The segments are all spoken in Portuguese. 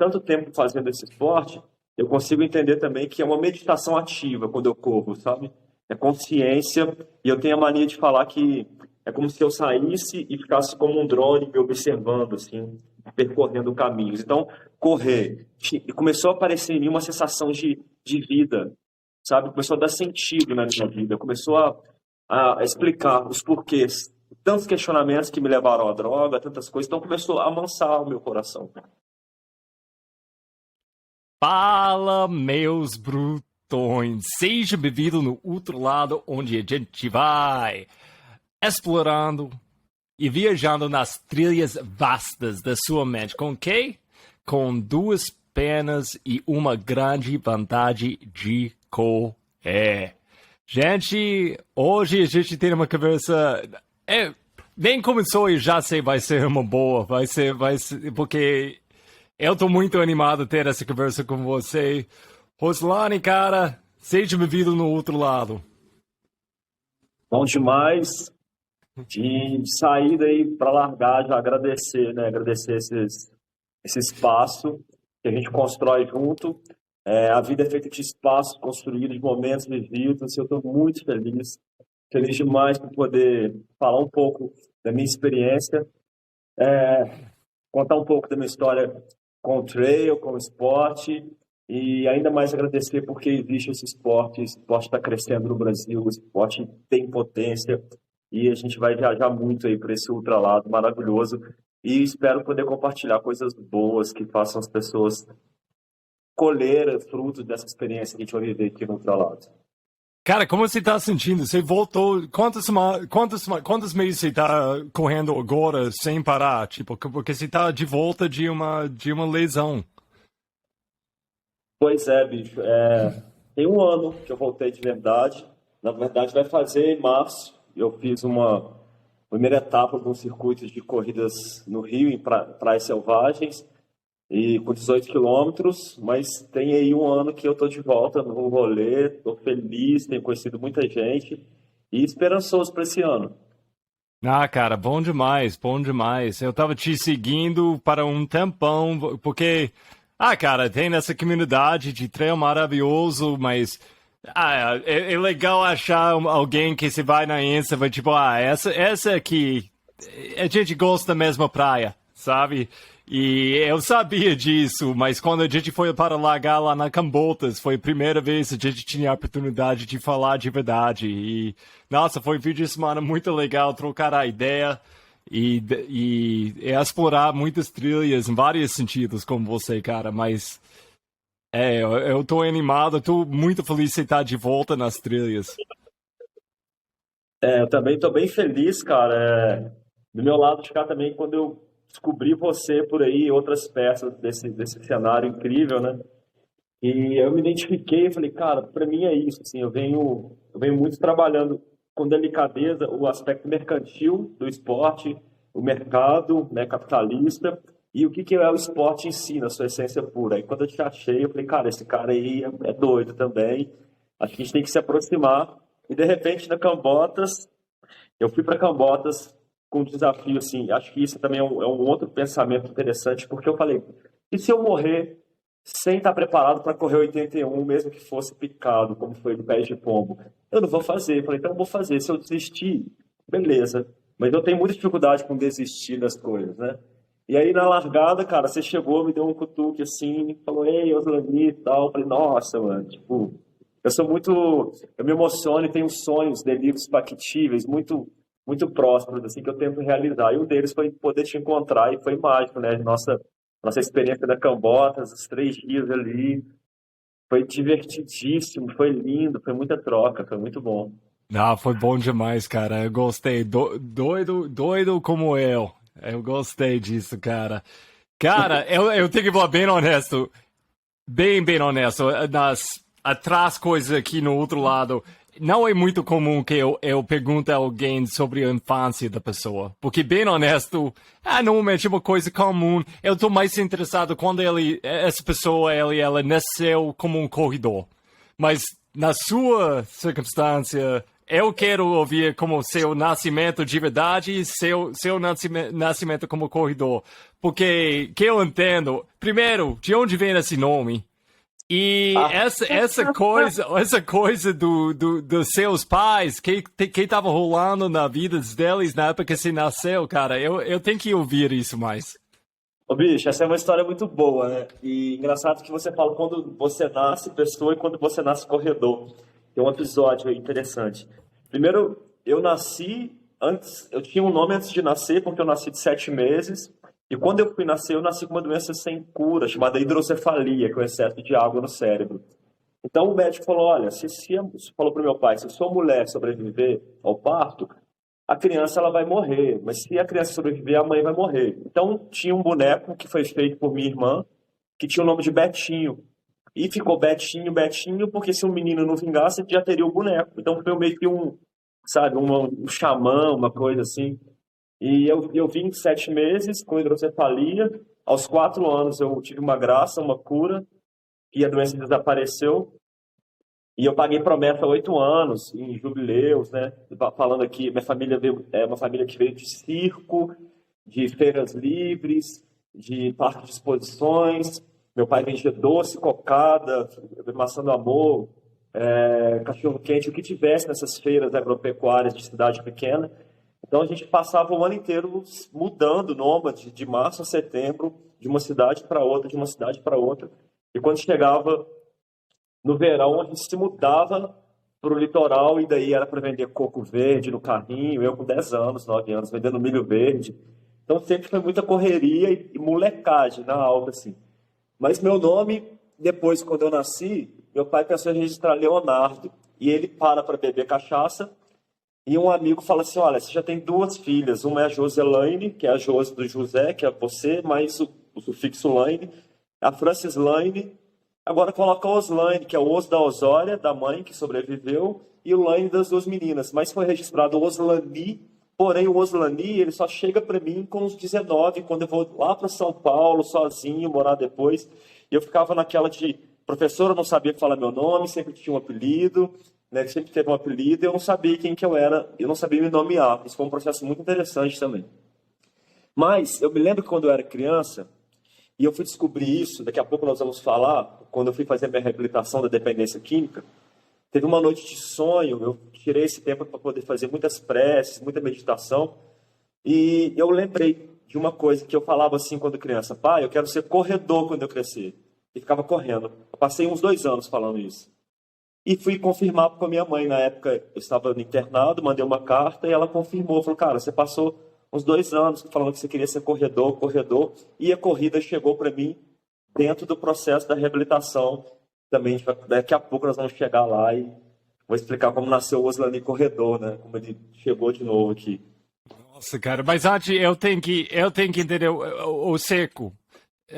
tanto tempo fazendo esse esporte, eu consigo entender também que é uma meditação ativa quando eu corro, sabe? É consciência, e eu tenho a mania de falar que é como se eu saísse e ficasse como um drone me observando, assim, percorrendo caminhos. Então, correr, e começou a aparecer em mim uma sensação de vida, sabe? Começou a dar sentido na minha vida, começou a explicar os porquês, tantos questionamentos que me levaram à droga, tantas coisas, então começou a amansar o meu coração. Fala, meus brutões! Seja bem-vindo no outro lado, onde a gente vai explorando e viajando nas trilhas vastas da sua mente. Com quê? Com duas pernas e uma grande vantagem de correr. Gente, hoje a gente tem uma conversa... nem começou e já sei vai ser uma boa. Vai ser, porque... Eu tô muito animado a ter essa conversa com você. Roslane, cara, seja bem-vindo no outro lado. Bom demais de sair daí para largar, já agradecer, né? Agradecer esse espaço que a gente constrói junto. A vida é feita de espaços construídos, de momentos vividos. Eu estou muito feliz, feliz demais por poder falar um pouco da minha experiência, contar um pouco da minha história com o trail, com o esporte, e ainda mais agradecer porque existe esse esporte. O esporte está crescendo no Brasil, o esporte tem potência, e a gente vai viajar muito aí para esse ultralado maravilhoso, e espero poder compartilhar coisas boas que façam as pessoas colher frutos dessa experiência que a gente vai viver aqui no ultralado. Cara, como você tá sentindo? Você voltou... Quantos meses você tá correndo agora sem parar? Tipo, porque você tá de volta de uma lesão. Pois é, bicho. Tem um ano que eu voltei de verdade. Na verdade, vai fazer em março. Eu fiz uma primeira etapa de um circuito de corridas no Rio, em Praias Selvagens, e com 18 quilômetros, mas tem aí um ano que eu tô de volta no rolê, tô feliz, tenho conhecido muita gente e esperançoso para esse ano. Ah, cara, bom demais, bom demais. Eu tava te seguindo para um tempão, porque... Ah, cara, tem essa comunidade de trail maravilhoso, mas... é legal achar alguém que se vai na Insta, vai tipo, essa aqui, a gente gosta da mesma praia, sabe? E eu sabia disso, mas quando a gente foi para largar lá na Cambotas, foi a primeira vez que a gente tinha a oportunidade de falar de verdade. E, nossa, foi um fim de semana muito legal, trocar a ideia e explorar muitas trilhas em vários sentidos com você, cara. Mas, eu tô animado, tô muito feliz de você estar de volta nas trilhas. Eu também tô bem feliz, cara. Do meu lado de cá também, quando eu descobri você por aí, outras peças desse cenário incrível, né? E eu me identifiquei e falei, cara, para mim é isso, assim, eu venho muito trabalhando com delicadeza o aspecto mercantil do esporte, o mercado, né, capitalista, e o que é o esporte em si, na sua essência pura. Aí quando eu te achei, eu falei, cara, esse cara aí é doido também, acho que a gente tem que se aproximar. E de repente, na Cambotas, eu fui para Cambotas com um desafio, assim, acho que isso também é um outro pensamento interessante, porque eu falei, e se eu morrer sem estar preparado para correr 81, mesmo que fosse picado, como foi no pé de pombo? Eu não vou fazer. Eu falei, então eu vou fazer. Se eu desistir, beleza. Mas eu tenho muita dificuldade com desistir das coisas, né? E aí na largada, cara, você chegou, me deu um cutuque assim, falou, ei, Oslani e tal. Eu falei, nossa, mano, tipo, eu me emociono e tenho sonhos, delírios factíveis, muito próximos, assim, que eu tento realizar. E um deles foi poder te encontrar, e foi mágico, né? Nossa experiência da Cambotas, os 3 dias ali, foi divertidíssimo, foi lindo, foi muita troca, foi muito bom. Ah, foi bom demais, cara. Eu gostei. Doido como eu. Eu gostei disso, cara. Cara, eu tenho que falar bem honesto. Bem honesto. Atrás coisas aqui no outro lado. Não é muito comum que eu pergunte a alguém sobre a infância da pessoa. Porque, bem honesto, normalmente é uma coisa comum. Eu tô mais interessado quando essa pessoa, ela nasceu como um corredor. Mas, na sua circunstância, eu quero ouvir como seu nascimento de verdade e seu nascimento como corredor. Porque, que eu entendo, primeiro, de onde vem esse nome? E Ah, essa coisa dos seus pais, que estava rolando na vida deles na época que você nasceu, cara, eu tenho que ouvir isso mais. ô, bicho, essa é uma história muito boa, né? E engraçado que você fala quando você nasce pessoa e quando você nasce corredor. Tem um episódio aí interessante. Primeiro, eu nasci antes, eu tinha um nome antes de nascer, porque eu nasci de 7 meses. E quando eu fui nascer, eu nasci com uma doença sem cura, chamada hidrocefalia, que é o excesso de água no cérebro. Então o médico falou: olha, falou para o meu pai, se sua mulher sobreviver ao parto, a criança ela vai morrer, mas se a criança sobreviver, a mãe vai morrer. Então tinha um boneco que foi feito por minha irmã, que tinha o nome de Betinho. E ficou Betinho, Betinho, porque se o menino não vingasse, já teria o boneco. Então foi meio que sabe, um xamã, uma coisa assim. E eu vim de 7 meses com hidrocefalia. Aos 4 anos eu tive uma graça, uma cura, e a doença desapareceu. E eu paguei promessa há 8 anos, em jubileus, né? Falando aqui, minha família é uma família que veio de circo, de feiras livres, de parque de exposições. Meu pai vendia doce, cocada, maçã do amor, cachorro-quente, o que tivesse nessas feiras agropecuárias de cidade pequena. Então a gente passava o ano inteiro mudando, nômade, de março a setembro, de uma cidade para outra, de uma cidade para outra. E quando chegava no verão, a gente se mudava para o litoral e daí era para vender coco verde no carrinho. Eu com 10 anos, 9 anos, vendendo milho verde. Então sempre foi muita correria e molecagem na alta, assim. Mas meu nome, depois, quando eu nasci, meu pai pensou em registrar Leonardo. E ele para beber cachaça. E um amigo fala assim: olha, você já tem 2 filhas. Uma é a Joselaine, que é a Jose do José, que é você, mais o sufixo Laine. A Francis Laine. Agora coloca a Oslaine, que é o osso da Osória, da mãe, que sobreviveu, e o Laine das 2 meninas. Mas foi registrado Oslani, porém o Oslani ele só chega para mim com os 19, quando eu vou lá para São Paulo, sozinho, morar depois. E eu ficava naquela de professora, não sabia falar meu nome, sempre tinha um apelido, né, sempre teve um apelido, e eu não sabia quem que eu era, eu não sabia me nomear. Isso foi um processo muito interessante também. Mas eu me lembro que quando eu era criança, e eu fui descobrir isso, daqui a pouco nós vamos falar, quando eu fui fazer minha reabilitação da dependência química, teve uma noite de sonho, eu tirei esse tempo para poder fazer muitas preces, muita meditação, e eu lembrei de uma coisa que eu falava assim quando criança: pai, eu quero ser corredor quando eu crescer. E ficava correndo. Eu passei uns 2 anos falando isso. E fui confirmar com a minha mãe. Na época, eu estava no internado, mandei uma carta e ela confirmou. Falou: cara, você passou uns 2 anos falando que você queria ser corredor, corredor. E a corrida chegou para mim dentro do processo da reabilitação. Também, daqui a pouco nós vamos chegar lá e vou explicar como nasceu o Oslani Corredor, né? Como ele chegou de novo aqui. Nossa, cara, mas antes eu tenho que entender o seco.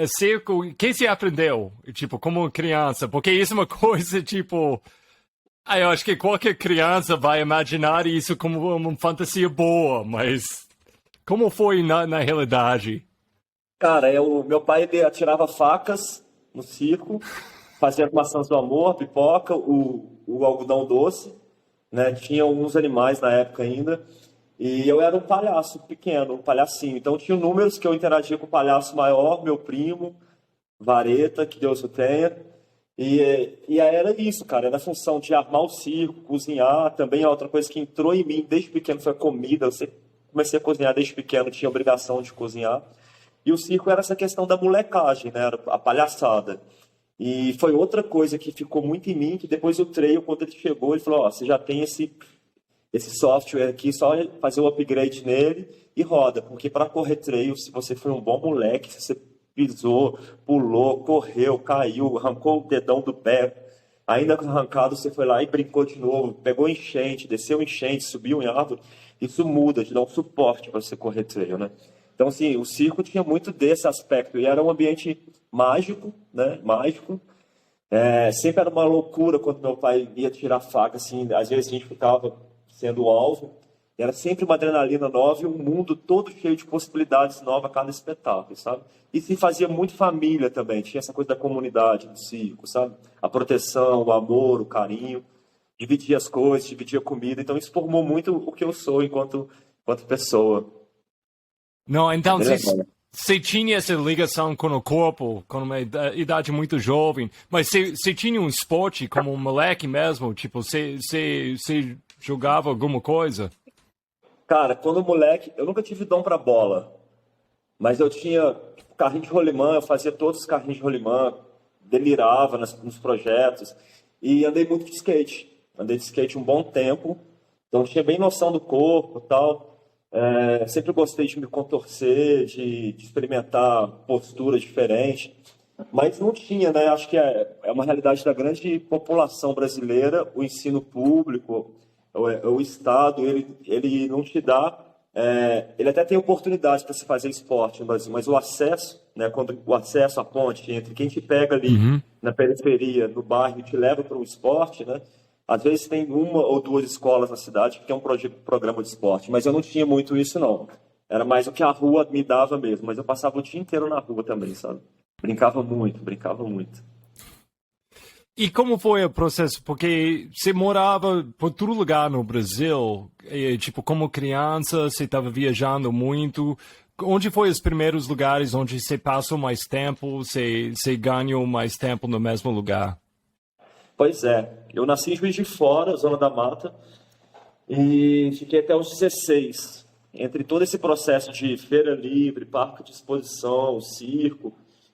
Seco, o que você aprendeu? Tipo, como criança? Porque isso é uma coisa, tipo... eu acho que qualquer criança vai imaginar isso como uma fantasia boa, mas como foi na realidade? Cara, meu pai ele atirava facas no circo, fazia as maçãs do amor, pipoca, o algodão doce, né? Tinha alguns animais na época ainda. E eu era um palhaço pequeno, um palhacinho. Então tinha números que eu interagia com o palhaço maior, meu primo, Vareta, que Deus o tenha. E aí era isso, cara. Era a função de armar o circo, cozinhar. Também é outra coisa que entrou em mim desde pequeno foi a comida. Comecei a cozinhar desde pequeno, tinha obrigação de cozinhar. E o circo era essa questão da molecagem, né? Era a palhaçada. E foi outra coisa que ficou muito em mim, que depois o Treio, quando ele chegou, ele falou: ó, você já tem esse software aqui, só fazer o upgrade nele e roda. Porque para correr trail, se você foi um bom moleque, se você pisou, pulou, correu, caiu, arrancou o dedão do pé, ainda arrancado, você foi lá e brincou de novo, pegou enchente, desceu enchente, subiu em árvore, isso muda, te dá um suporte para você correr trail, né? Então, assim, o circo tinha muito desse aspecto, e era um ambiente mágico, né? Mágico. Sempre era uma loucura quando meu pai ia tirar faca, assim, às vezes a gente ficava sendo o alvo, era sempre uma adrenalina nova e um mundo todo cheio de possibilidades novas a cada espetáculo, sabe? E se fazia muito família também, tinha essa coisa da comunidade do circo, sabe? A proteção, o amor, o carinho. dividia as coisas, dividia a comida. Então isso formou muito o que eu sou enquanto pessoa. Não, então Bem legal. você tinha essa ligação com o corpo, com uma idade muito jovem, mas você tinha um esporte como um moleque mesmo? Tipo, você jogava alguma coisa? Cara, quando moleque, eu nunca tive dom pra bola, mas eu tinha tipo, carrinho de rolimã, eu fazia todos os carrinhos de rolimã, delirava nos projetos e andei muito de skate. Andei de skate um bom tempo, então tinha bem noção do corpo e tal. Sempre gostei de me contorcer, de experimentar posturas diferentes, mas não tinha, né? Acho que é uma realidade da grande população brasileira, o ensino público, o Estado, ele não te dá. Ele até tem oportunidade para se fazer esporte no Brasil, mas o acesso, né, quando o acesso à ponte entre quem te pega ali Uhum. na periferia, no bairro, e te leva para o esporte, né? Às vezes tem uma ou duas escolas na cidade que tem um programa de esporte, mas eu não tinha muito isso, não. Era mais o que a rua me dava mesmo, mas eu passava o dia inteiro na rua também, sabe? Brincava muito, brincava muito. E como foi o processo? Porque você morava por todo lugar no Brasil, e, tipo, como criança, você estava viajando muito. Onde foi os primeiros lugares onde você passou mais tempo, você ganhou mais tempo no mesmo lugar? Pois é, eu nasci em Juiz de Fora, Zona da Mata, e fiquei até os 16. Entre todo esse processo de feira livre, parque de exposição, circo,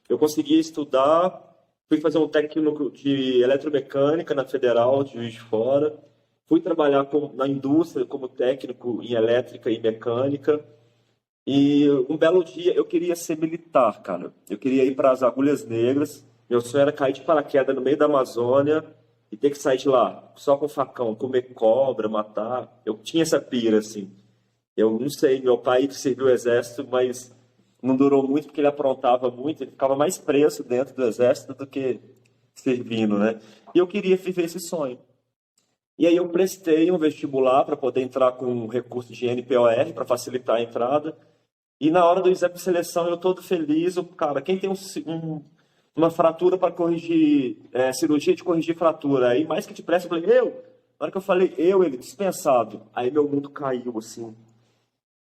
eu consegui estudar, fui fazer um técnico de eletromecânica na Federal de Juiz de Fora, fui trabalhar na indústria como técnico em elétrica e mecânica, e um belo dia eu queria ser militar, cara. Eu queria ir para as Agulhas Negras. Meu sonho era cair de paraquedas no meio da Amazônia e ter que sair de lá só com facão, comer cobra, matar. Eu tinha essa pira, assim. Eu não sei, meu pai serviu o exército, mas não durou muito porque ele aprontava muito. Ele ficava mais preso dentro do exército do que servindo, né? E eu queria viver esse sonho. E aí eu prestei um vestibular para poder entrar com um recurso de NPOR para facilitar a entrada. E na hora do exame de seleção, eu todo feliz, cara, quem tem uma fratura para corrigir, cirurgia de corrigir fratura, aí mais que depressa eu falei, eu? Na hora que eu falei, ele, dispensado. Aí meu mundo caiu, assim.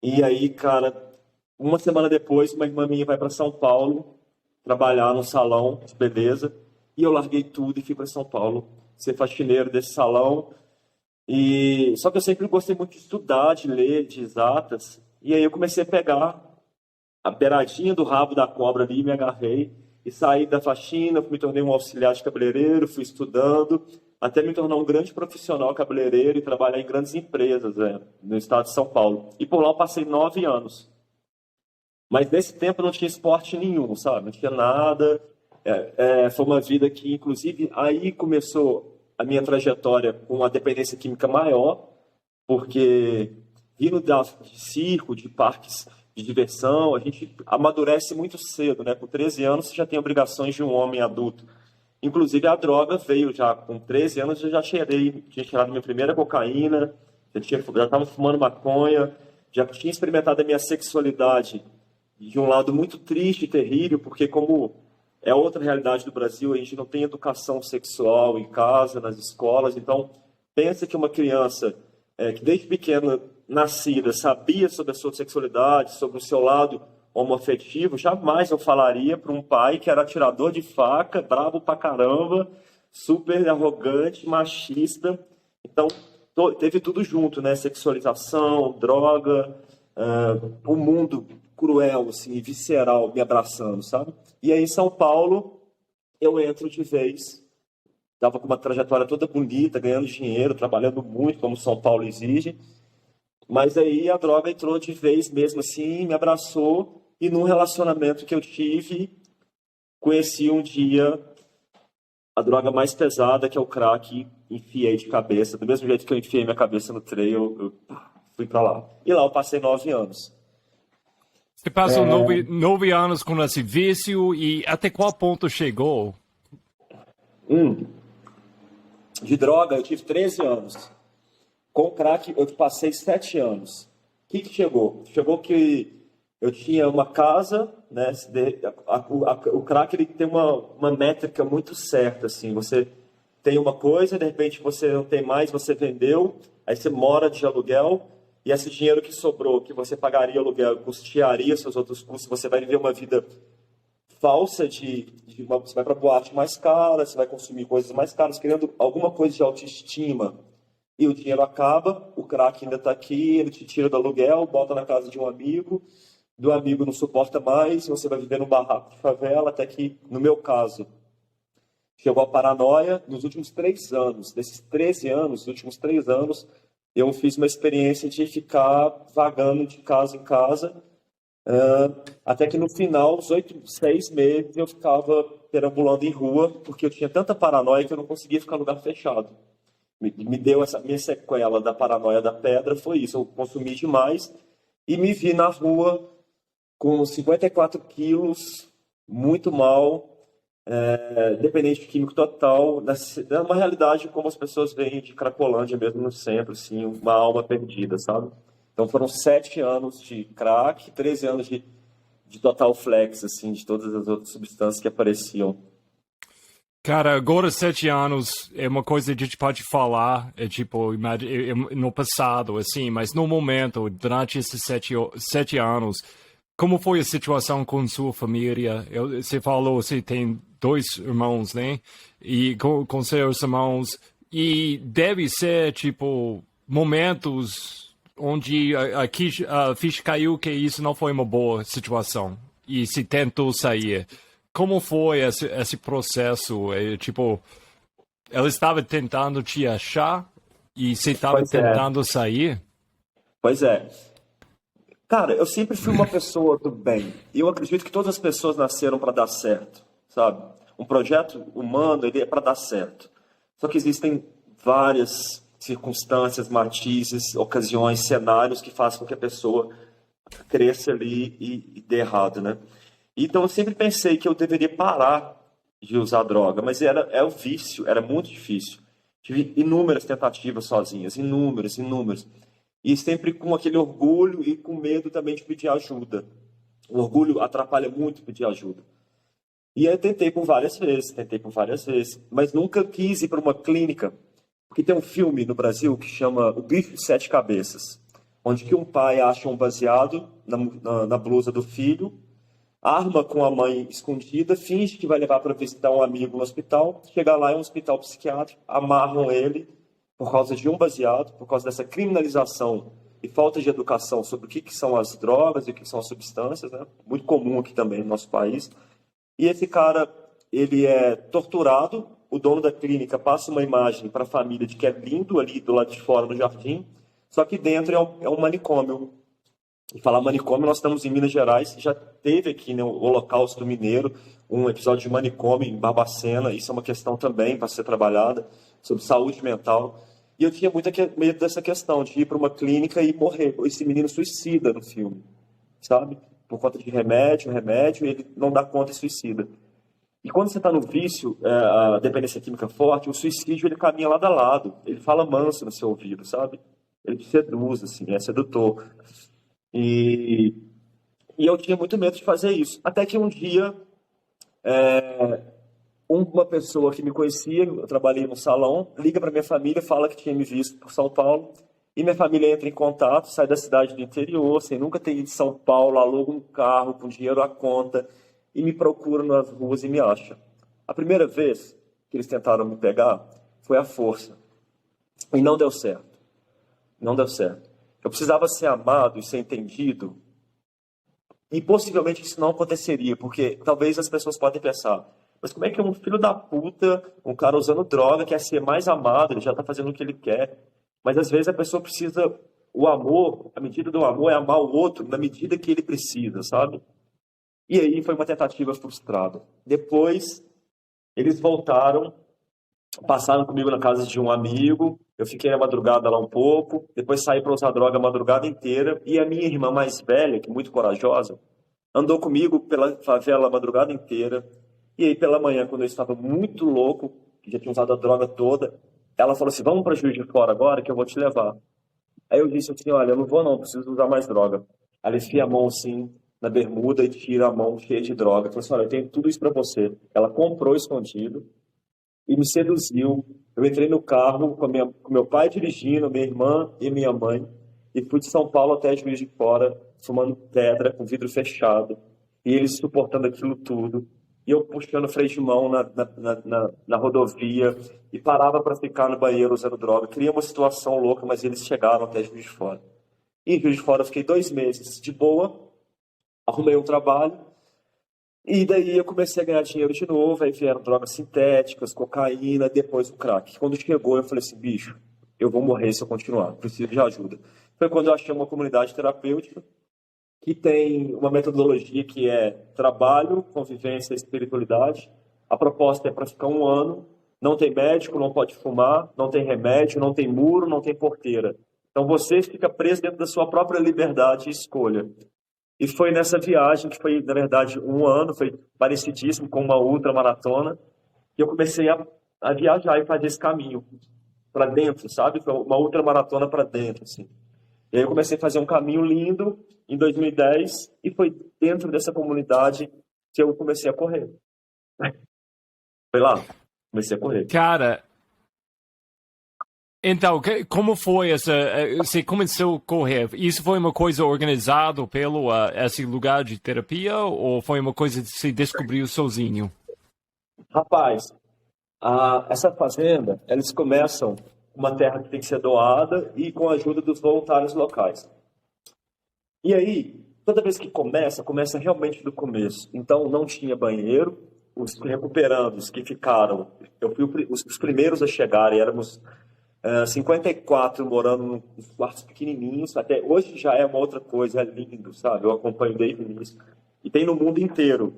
E aí, cara, uma semana depois, uma irmã minha vai para São Paulo trabalhar num salão de beleza, e eu larguei tudo e fui para São Paulo ser faxineiro desse salão. E só que eu sempre gostei muito de estudar, de ler, de exatas. E aí eu comecei a pegar a beiradinha do rabo da cobra ali, me agarrei e saí da faxina, me tornei um auxiliar de cabeleireiro, fui estudando, até me tornar um grande profissional cabeleireiro e trabalhar em grandes empresas, no estado de São Paulo. E por lá eu passei 9 anos. Mas nesse tempo não tinha esporte nenhum, sabe? Não tinha nada. Foi uma vida que, inclusive, aí começou a minha trajetória com uma dependência química maior, porque vindo de circo, de parques de diversão, a gente amadurece muito cedo, né? Com 13 anos você já tem obrigações de um homem adulto. Inclusive a droga veio já com 13 anos, eu já tinha cheirado minha primeira cocaína, já estava fumando maconha, já tinha experimentado a minha sexualidade de um lado muito triste e terrível, porque como é outra realidade do Brasil, a gente não tem educação sexual em casa, nas escolas, então pensa que uma criança que desde pequena, nascida, sabia sobre a sua sexualidade, sobre o seu lado homoafetivo, jamais eu falaria para um pai que era atirador de faca, brabo pra caramba, super arrogante, machista. Então, teve tudo junto, né? Sexualização, droga, um mundo cruel, assim, visceral me abraçando, sabe? E aí, em São Paulo, eu entro de vez. Estava com uma trajetória toda bonita, ganhando dinheiro, trabalhando muito, como São Paulo exige. Mas aí a droga entrou de vez mesmo assim, me abraçou. E num relacionamento que eu tive, conheci um dia a droga mais pesada, que é o crack, enfiei de cabeça. Do mesmo jeito que eu enfiei minha cabeça no trail, eu fui para lá. E lá eu passei 9 anos. Você passou 9 anos com esse vício e até qual ponto chegou? De droga, eu tive 13 anos. Com crack, eu passei 7 anos. O que chegou? Chegou que eu tinha uma casa, né? O crack ele tem uma métrica muito certa, assim. Você tem uma coisa, de repente você não tem mais, você vendeu, aí você mora de aluguel, e esse dinheiro que sobrou, que você pagaria aluguel, custearia seus outros custos, você vai viver uma vida falsa você vai para boate mais cara, você vai consumir coisas mais caras, querendo alguma coisa de autoestima. E o dinheiro acaba, o crack ainda está aqui, ele te tira do aluguel, bota na casa de um amigo, do amigo não suporta mais, você vai viver num barraco de favela, até que, no meu caso, chegou a paranoia nos últimos 3 anos. Desses 13 anos, nos últimos 3 anos, eu fiz uma experiência de ficar vagando de casa em casa, até que no final, os 6 meses, eu ficava perambulando em rua, porque eu tinha tanta paranoia que eu não conseguia ficar em lugar fechado. Me deu essa minha sequela da paranoia da pedra, foi isso. Eu consumi demais e me vi na rua com 54 quilos, muito mal, dependente de químico total, uma realidade como as pessoas veem de Cracolândia mesmo no centro, assim, uma alma perdida, sabe? Então foram 7 anos de crack, 13 anos de total flex, assim, de todas as outras substâncias que apareciam. Cara, agora 7 anos é uma coisa que a gente pode falar, tipo, no passado, assim, mas no momento, durante esses 7 anos, como foi a situação com sua família? Você falou, você tem 2 irmãos, né? E com seus irmãos, e deve ser, tipo, momentos onde a ficha caiu que isso não foi uma boa situação, e se tentou sair. Como foi esse processo? Tipo, ela estava tentando te achar e você estava Pois é, tentando sair? pois é. Cara, eu sempre fui uma pessoa do bem. E eu acredito que todas as pessoas nasceram para dar certo, sabe? Um projeto humano, ele é para dar certo. Só que existem várias circunstâncias, matizes, ocasiões, cenários que fazem com que a pessoa cresça ali e dê errado, né? Então eu sempre pensei que eu deveria parar de usar droga, mas é o vício, era muito difícil. Tive inúmeras tentativas sozinhas, inúmeras, inúmeras. E sempre com aquele orgulho e com medo também de pedir ajuda. O orgulho atrapalha muito pedir ajuda. E aí eu tentei por várias vezes, mas nunca quis ir para uma clínica, porque tem um filme no Brasil que chama O Bicho de Sete Cabeças, onde que um pai acha um baseado na blusa do filho, arma com a mãe escondida, finge que vai levar para visitar um amigo no hospital, chega lá é um hospital psiquiátrico, amarram ele por causa de um baseado, por causa dessa criminalização e falta de educação sobre o que são as drogas e o que são as substâncias, né? Muito comum aqui também no nosso país. E esse cara, ele é torturado, o dono da clínica passa uma imagem para a família de que é lindo ali do lado de fora do jardim, só que dentro é um manicômio. E falar manicômio, nós estamos em Minas Gerais, já teve aqui no Holocausto Mineiro um episódio de manicômio em Barbacena, isso é uma questão também para ser trabalhada, sobre saúde mental. E eu tinha muito medo dessa questão, de ir para uma clínica e morrer. Esse menino suicida no filme, sabe? Por conta de remédio, e ele não dá conta e suicida. E quando você está no vício, a dependência química forte, o suicídio ele caminha lado a lado, ele fala manso no seu ouvido, sabe? Ele te seduz, assim, é sedutor. E, e eu tinha muito medo de fazer isso. Até que um dia, uma pessoa que me conhecia, eu trabalhei no salão, liga para minha família, fala que tinha me visto por São Paulo, e minha família entra em contato, sai da cidade do interior, sem nunca ter ido de São Paulo, aluga um carro com dinheiro à conta, e me procura nas ruas e me acha. A primeira vez que eles tentaram me pegar foi à força. E não deu certo. Não deu certo. Eu precisava ser amado e ser entendido. E possivelmente isso não aconteceria, porque talvez as pessoas podem pensar, mas como é que um filho da puta, um cara usando droga, quer ser mais amado, ele já está fazendo o que ele quer. Mas às vezes a pessoa precisa, o amor, a medida do amor é amar o outro na medida que ele precisa, sabe? E aí foi uma tentativa frustrada. Depois, eles voltaram, passaram comigo na casa de um amigo, eu fiquei a madrugada lá um pouco, depois saí para usar droga a madrugada inteira, e a minha irmã mais velha, que é muito corajosa, andou comigo pela favela a madrugada inteira, e aí pela manhã, quando eu estava muito louco, que já tinha usado a droga toda, ela falou assim, vamos para Juiz de Fora agora que eu vou te levar. Aí eu disse assim, olha, eu não vou não, preciso usar mais droga. Ela enfia a mão assim, na bermuda e tira a mão cheia de droga. Eu falei assim, olha, eu tenho tudo isso para você. Ela comprou escondido, e me seduziu. Eu entrei no carro com meu pai dirigindo, minha irmã e minha mãe, e fui de São Paulo até Juiz de Fora, fumando pedra com vidro fechado, e eles suportando aquilo tudo, e eu puxando freio de mão na rodovia, e parava para ficar no banheiro usando droga. Cria uma situação louca, mas eles chegaram até Juiz de Fora. E em Juiz de Fora eu fiquei 2 meses de boa, arrumei um trabalho, e daí eu comecei a ganhar dinheiro de novo, aí vieram drogas sintéticas, cocaína, depois o crack. Quando chegou, eu falei assim, bicho, eu vou morrer se eu continuar, preciso de ajuda. Foi quando eu achei uma comunidade terapêutica que tem uma metodologia que é trabalho, convivência e espiritualidade. A proposta é para ficar 1 ano, não tem médico, não pode fumar, não tem remédio, não tem muro, não tem porteira. Então você fica preso dentro da sua própria liberdade e escolha. E foi nessa viagem, que foi, na verdade, 1 ano, foi parecidíssimo com uma ultramaratona, que eu comecei a viajar e fazer esse caminho para dentro, sabe? Foi uma ultramaratona para dentro, assim. E aí eu comecei a fazer um caminho lindo em 2010 e foi dentro dessa comunidade que eu comecei a correr. Foi lá, comecei a correr. Cara, então, como foi essa? Você começou a correr? Isso foi uma coisa organizada pelo esse lugar de terapia ou foi uma coisa que você descobriu sozinho? Rapaz, essa fazenda, eles começam com uma terra que tem que ser doada e com a ajuda dos voluntários locais. E aí, toda vez que começa realmente do começo. Então, não tinha banheiro, os recuperandos que ficaram, eu fui os primeiros a chegar, e éramos 54 morando em quartos pequenininhos, até hoje já é uma outra coisa, é lindo, sabe? Eu acompanho desde o início. E tem no mundo inteiro.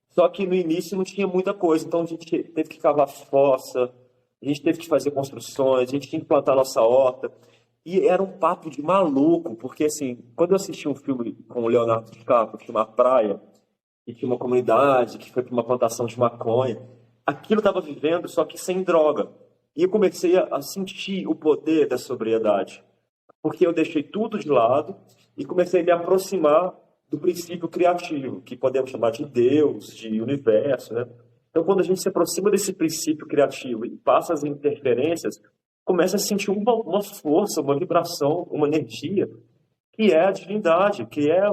Só que no início não tinha muita coisa, então a gente teve que cavar fossa, a gente teve que fazer construções, a gente tinha que plantar nossa horta. E era um papo de maluco, porque assim, quando eu assisti um filme com o Leonardo DiCaprio, que tinha uma praia, e tinha uma comunidade que foi para uma plantação de maconha, aquilo estava vivendo, só que sem droga. E eu comecei a sentir o poder da sobriedade, porque eu deixei tudo de lado e comecei a me aproximar do princípio criativo, que podemos chamar de Deus, de universo, né? Então, quando a gente se aproxima desse princípio criativo e passa as interferências, começa a sentir uma força, uma vibração, uma energia, que é a divindade, que é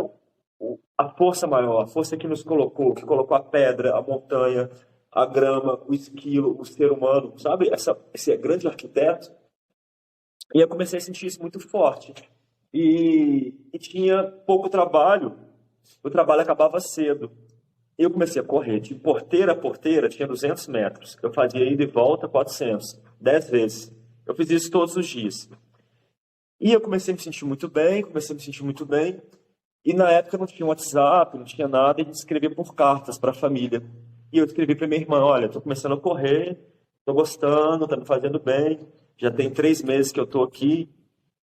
a força maior, a força que nos colocou, que colocou a pedra, a montanha, a grama, o esquilo, o ser humano, sabe? Esse grande arquiteto. E eu comecei a sentir isso muito forte. E tinha pouco trabalho, o trabalho acabava cedo. Eu comecei a correr de porteira a porteira, tinha 200 metros. Eu fazia ida e volta 400, 10 vezes. Eu fiz isso todos os dias. E eu comecei a me sentir muito bem, E na época não tinha WhatsApp, não tinha nada, e a gente escrevia por cartas para a família. E eu escrevi para minha irmã, olha, estou começando a correr, estou gostando, está me fazendo bem, já tem 3 meses que eu estou aqui.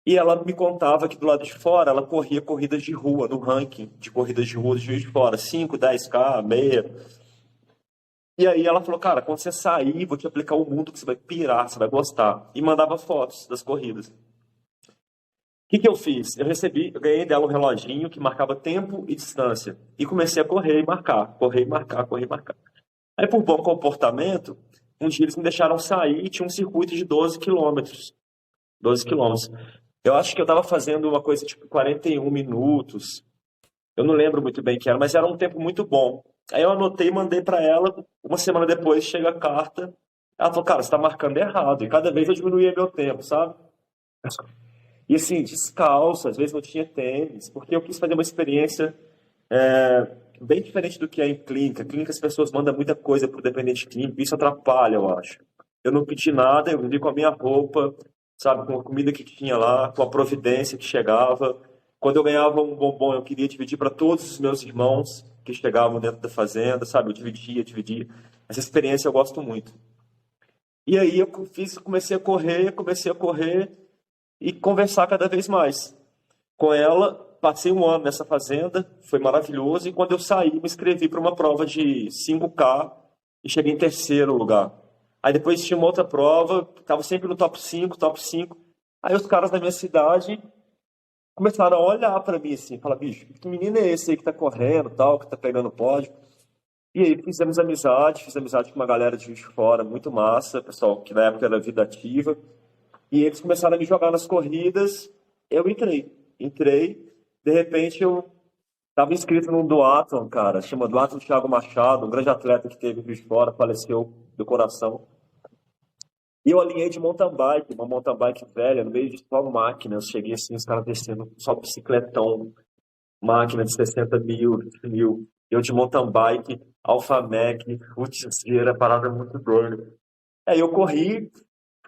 E ela me contava que do lado de fora ela corria corridas de rua, no ranking de corridas de rua de Juiz de Fora, 5, 10K, meia. E aí ela falou, cara, quando você sair, vou te aplicar um mundo que você vai pirar, você vai gostar. E mandava fotos das corridas. O que eu fiz? Eu ganhei dela um reloginho que marcava tempo e distância. E comecei a correr e marcar, correr e marcar, correr e marcar. Aí, por bom comportamento, um dia eles me deixaram sair e tinha um circuito de 12 quilômetros. 12 quilômetros. Eu acho que eu estava fazendo uma coisa tipo 41 minutos. Eu não lembro muito bem o que era, mas era um tempo muito bom. Aí eu anotei e mandei para ela. Uma semana depois chega a carta. Ela falou, cara, você está marcando errado. E cada vez eu diminuía meu tempo, sabe? E assim, descalço, às vezes não tinha tênis, porque eu quis fazer uma experiência bem diferente do que é em clínica. Clínica as pessoas mandam muita coisa para o dependente químico, isso atrapalha, eu acho. Eu não pedi nada, eu vivi com a minha roupa, sabe, com a comida que tinha lá, com a providência que chegava. Quando eu ganhava um bombom, eu queria dividir para todos os meus irmãos que chegavam dentro da fazenda, sabe? Eu dividia. Essa experiência eu gosto muito. E aí eu comecei a correr e conversar cada vez mais com ela. Passei 1 ano nessa fazenda, foi maravilhoso. E quando eu saí, me inscrevi para uma prova de 5K e cheguei em terceiro lugar. Aí depois tinha uma outra prova, estava sempre no top 5, top 5. Aí os caras da minha cidade começaram a olhar para mim assim, falar, bicho, que menino é esse aí que tá correndo, tal, que tá pegando pódio? E aí fiz amizade com uma galera de Juiz de Fora, muito massa, pessoal que na época era vida ativa. E eles começaram a me jogar nas corridas, eu entrei, de repente eu estava inscrito num duatlon, cara, chama Duatlon Thiago Machado, um grande atleta que teve em Juiz de Fora, faleceu do coração. E eu alinhei de mountain bike, uma mountain bike velha, no meio de só máquinas. Cheguei assim, os caras descendo só bicicletão, máquina de 60 mil, 20 mil. Eu de mountain bike, Alpha Mac, putz, era parada muito doida. Aí eu corri,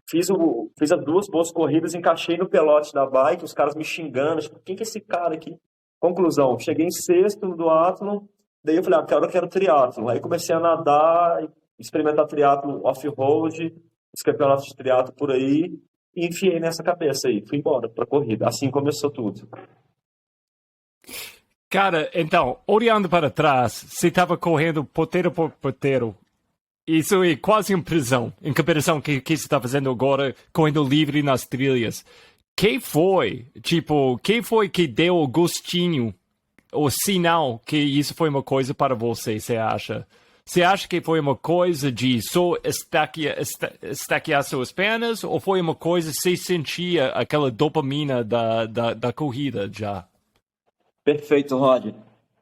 fiz as duas boas corridas, encaixei no pelote da bike, os caras me xingando, tipo, quem que é esse cara aqui? Conclusão, cheguei em sexto no duatlon, daí eu falei, ah, cara, eu quero triatlon. Aí comecei a nadar, experimentar triatlon off-road, os campeonatos de triatlo por aí, e enfiei nessa cabeça aí, fui embora pra corrida. Assim começou tudo. Cara, então, olhando para trás, você estava correndo ponteiro por ponteiro. Isso é quase uma prisão, em comparação com o que você está fazendo agora, correndo livre nas trilhas. Quem foi que deu o gostinho, o sinal que isso foi uma coisa para você, você acha? Você acha que foi uma coisa de só estaquear suas pernas, ou foi uma coisa que você sentia aquela dopamina da corrida já? Perfeito, Rod.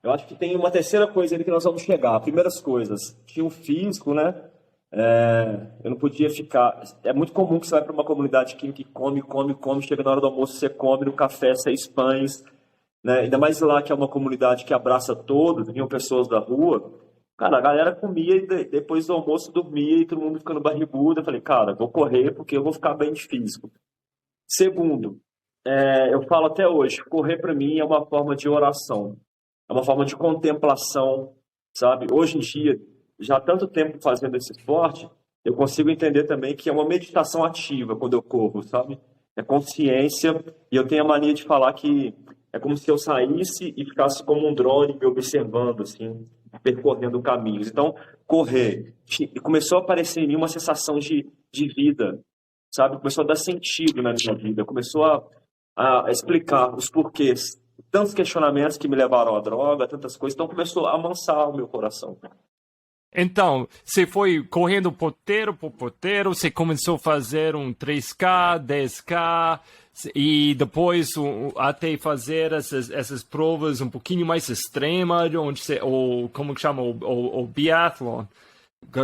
Eu acho que tem uma terceira coisa ali que nós vamos chegar. Primeiras coisas, tinha o físico, né? Eu não podia ficar. É muito comum que você vai para uma comunidade que come, come, come, chega na hora do almoço, você come, no café, 6 pães, né? Ainda mais lá que é uma comunidade que abraça todos, vinham pessoas da rua. Cara, a galera comia e depois do almoço dormia e todo mundo ficando barrigudo. Eu falei, cara, vou correr porque eu vou ficar bem de físico. Segundo, eu falo até hoje, correr para mim é uma forma de oração, é uma forma de contemplação, sabe? Hoje em dia, já há tanto tempo fazendo esse esporte, eu consigo entender também que é uma meditação ativa quando eu corro, sabe? É consciência, e eu tenho a mania de falar que é como se eu saísse e ficasse como um drone me observando, assim, percorrendo caminhos. Então, correr, e começou a aparecer em mim uma sensação de vida, sabe? Começou a dar sentido na minha vida, começou a explicar os porquês, tantos questionamentos que me levaram à droga, tantas coisas, então começou a amansar o meu coração. Então, você foi correndo ponteiro por ponteiro, você começou a fazer um 3K, 10K, e depois até fazer essas provas um pouquinho mais extremas, onde você, ou como que chama, o biathlon,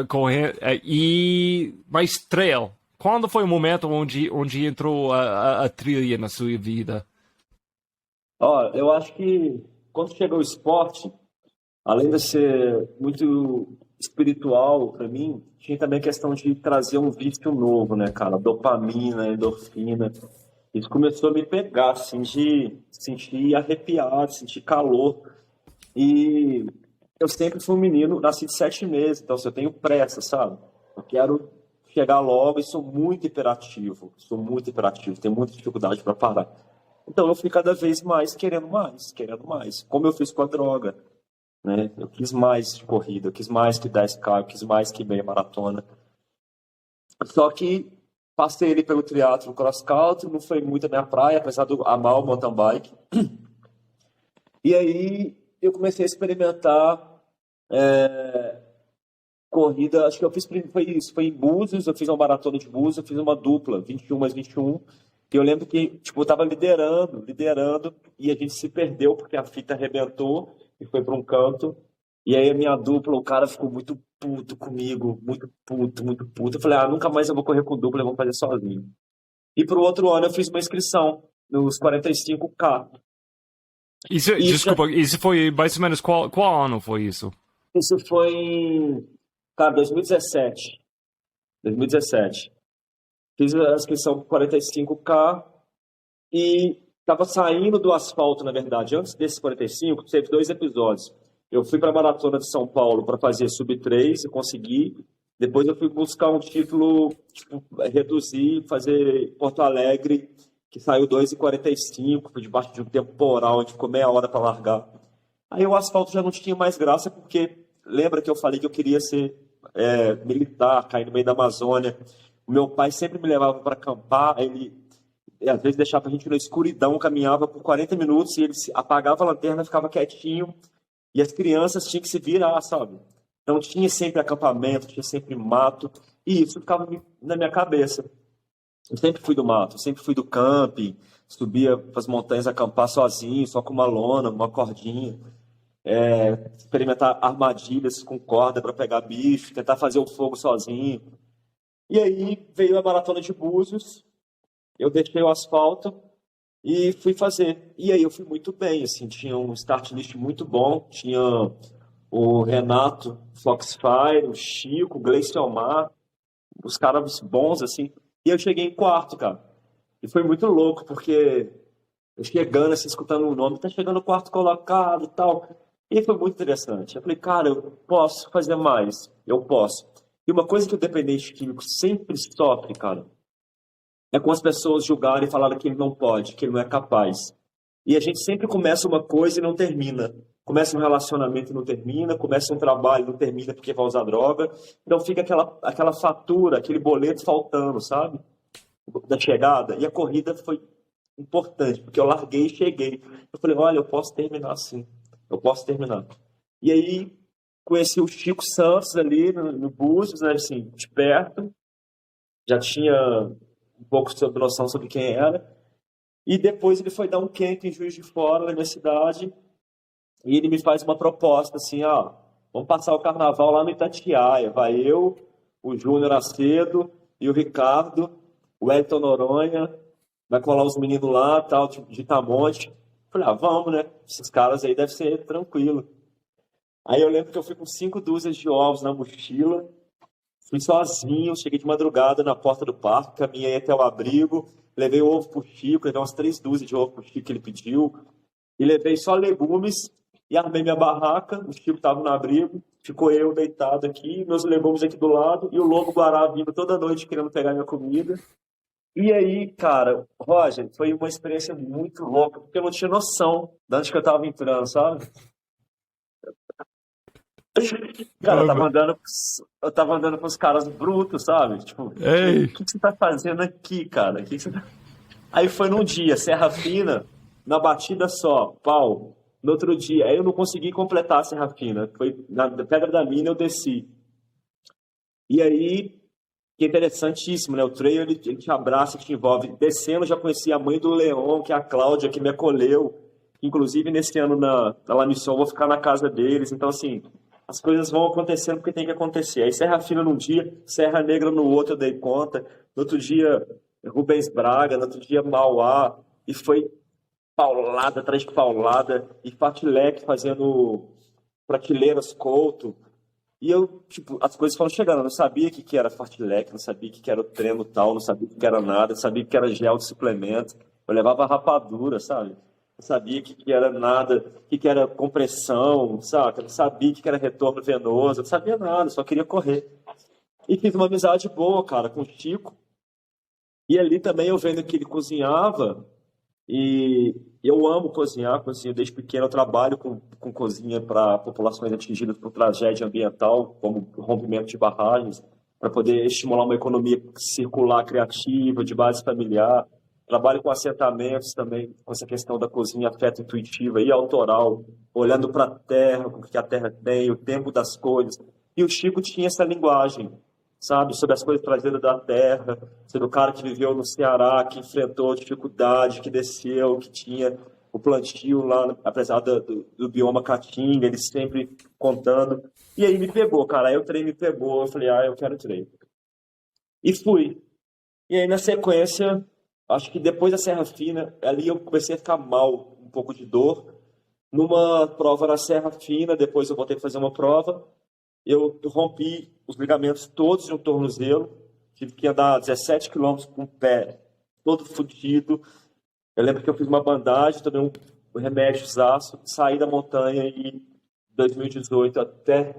correr, e mais trail. Quando foi o momento onde entrou a trilha na sua vida? Ó, eu acho que quando chega o esporte, além de ser muito espiritual para mim, tinha também a questão de trazer um vício novo, né, cara? Dopamina, endorfina. Isso começou a me pegar, assim, de sentir arrepiado, sentir calor. E eu sempre fui um menino, nasci de 7 meses, então assim, eu tenho pressa, sabe? Eu quero chegar logo e sou muito hiperativo, tenho muita dificuldade para parar. Então eu fui cada vez mais querendo mais, querendo mais. Como eu fiz com a droga, né? Eu quis mais de corrida, eu quis mais que 10K, eu quis mais que meia maratona. Só que passei ali pelo triatlo cross country, não foi muito a minha praia, apesar de eu amar o mountain bike. E aí eu comecei a experimentar corrida, acho que eu fiz, foi isso, foi em Búzios, eu fiz uma maratona de Búzios, eu fiz uma dupla, 21 mais 21, que eu lembro que, tipo, eu tava liderando, e a gente se perdeu porque a fita arrebentou e foi para um canto, e aí a minha dupla, o cara ficou muito puto comigo, muito puto, muito puto. Eu falei, nunca mais eu vou correr com dupla, eu vou fazer sozinho. E pro outro ano eu fiz uma inscrição nos 45K. Desculpa, isso foi mais ou menos qual ano foi isso? Isso foi em, cara, 2017. 2017. Fiz a inscrição por 45K e estava saindo do asfalto, na verdade. Antes desses 45, teve 2 episódios. Eu fui para a Maratona de São Paulo para fazer sub-3 e consegui. Depois eu fui buscar um título, tipo, reduzir, fazer Porto Alegre, que saiu 2:45, por debaixo de um temporal, a gente ficou meia hora para largar. Aí o asfalto já não tinha mais graça, porque lembra que eu falei que eu queria ser militar, cair no meio da Amazônia. O meu pai sempre me levava para acampar, ele às vezes deixava a gente na escuridão, caminhava por 40 minutos e ele apagava a lanterna, ficava quietinho, e as crianças tinham que se virar, sabe? Então tinha sempre acampamento, tinha sempre mato, e isso ficava na minha cabeça. Eu sempre fui do mato, eu sempre fui do camping, subia para as montanhas acampar sozinho, só com uma lona, uma cordinha, experimentar armadilhas com corda para pegar bicho, tentar fazer o fogo sozinho. E aí veio a maratona de Búzios, eu deixei o asfalto e fui fazer. E aí eu fui muito bem, assim, tinha um start list muito bom, tinha o Renato Foxfire, o Chico, o Gleiciomar, os caras bons, assim. E eu cheguei em quarto, cara. E foi muito louco, porque eu chegando, assim, escutando o nome, tá chegando o quarto colocado e tal. E foi muito interessante. Eu falei, cara, eu posso fazer mais. Eu posso. E uma coisa que o dependente químico sempre sofre, cara, é com as pessoas julgarem e falarem que ele não pode, que ele não é capaz. E a gente sempre começa uma coisa e não termina. Começa um relacionamento e não termina, começa um trabalho e não termina porque vai usar droga. Então fica aquela fatura, aquele boleto faltando, sabe? Da chegada. E a corrida foi importante, porque eu larguei e cheguei. Eu falei, olha, eu posso terminar assim. Eu posso terminar. E aí conheci o Chico Santos ali no Búzios, né, assim, de perto. Já tinha um pouco sobre noção sobre quem era. E depois ele foi dar um camp em Juiz de Fora, na minha cidade, e ele me faz uma proposta assim, ó, vamos passar o carnaval lá no Itatiaia. Vai eu, o Júnior Acedo e o Ricardo, o Elton Noronha, vai colar os meninos lá, tal, de Itamonte. Falei, vamos, né? Esses caras aí devem ser tranquilo. Aí eu lembro que eu fui com 5 dúzias de ovos na mochila, fui sozinho, cheguei de madrugada na porta do parque, caminhei até o abrigo, levei o ovo pro Chico, levei umas 3 dúzias de ovo pro Chico que ele pediu, e levei só legumes e armei minha barraca. O Chico estava no abrigo, ficou eu deitado aqui, meus legumes aqui do lado, e o lobo guará vindo toda noite querendo pegar minha comida. E aí, cara, Roger, foi uma experiência muito louca, porque eu não tinha noção de onde que eu estava entrando, sabe? Cara, eu tava andando com os caras brutos, sabe? Tipo, o Ei, que você tá fazendo aqui, cara? Aí foi num dia, Serra Fina, na batida só, pau. No outro dia, aí eu não consegui completar a Serra Fina. Foi na Pedra da Mina, eu desci. E aí, que é interessantíssimo, né? O trail, ele te abraça, te envolve. Descendo, já conheci a mãe do Leon, que é a Cláudia, que me acolheu. Inclusive, nesse ano na La Mission, eu vou ficar na casa deles. Então, assim, as coisas vão acontecendo porque tem que acontecer. Aí Serra Fina num dia, Serra Negra no outro, eu dei conta. No outro dia, Rubens Braga, no outro dia, Mauá. E foi paulada atrás de paulada. E Fartlek fazendo prateleiras Couto. E eu, tipo, as coisas foram chegando. Eu não sabia o que que era Fartlek, não sabia o que que era o treino tal, não sabia o que que era nada, não sabia o que era gel de suplemento. Eu levava rapadura, sabe? Não sabia o que que era nada, o que que era compressão, sabe? Eu não sabia o que que era retorno venoso, eu não sabia nada, só queria correr. E fiz uma amizade boa, cara, com o Chico. E ali também eu vendo que ele cozinhava, e eu amo cozinhar, cozinho desde pequeno, eu trabalho com cozinha para populações atingidas por tragédia ambiental, como rompimento de barragens, para poder estimular uma economia circular criativa, de base familiar. Trabalho com assentamentos também, com essa questão da cozinha afeto-intuitiva e autoral, olhando para a terra, o que a terra tem, o tempo das coisas. E o Chico tinha essa linguagem, sabe, sobre as coisas trazidas da terra, sobre o cara que viveu no Ceará, que enfrentou dificuldade, que desceu, que tinha o plantio lá, apesar do bioma caatinga, ele sempre contando. E aí me pegou, cara, aí o trem me pegou, eu falei, eu quero trem. E fui. E aí na sequência, acho que depois da Serra Fina, ali eu comecei a ficar mal, um pouco de dor. Numa prova na Serra Fina, depois eu voltei a fazer uma prova, eu rompi os ligamentos todos de um tornozelo, tive que andar 17 quilômetros com o pé todo fodido. Eu lembro que eu fiz uma bandagem, tomei um remédio, saí da montanha e 2018 até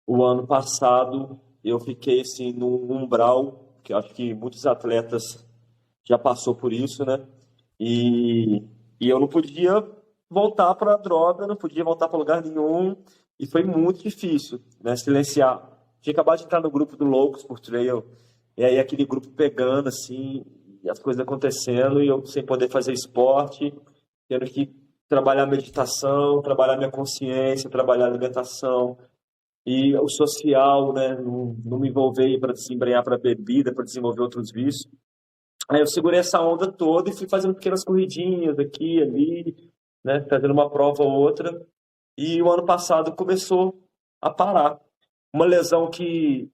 o ano passado eu fiquei assim num umbral, que eu acho que muitos atletas já passou por isso, né? E, e eu não podia voltar para a droga, não podia voltar para lugar nenhum. E foi muito difícil, né? Silenciar. Tinha acabado de entrar no grupo do Loucos por Trail, e aí aquele grupo pegando, assim, e as coisas acontecendo, e eu sem poder fazer esporte, tendo que trabalhar meditação, trabalhar minha consciência, trabalhar alimentação. e o social, né? Não me envolver para se embrenhar para bebida, para desenvolver outros vícios. Aí eu segurei essa onda toda e fui fazendo pequenas corridinhas aqui, ali, né? Fazendo uma prova ou outra. E o ano passado começou a parar. Uma lesão que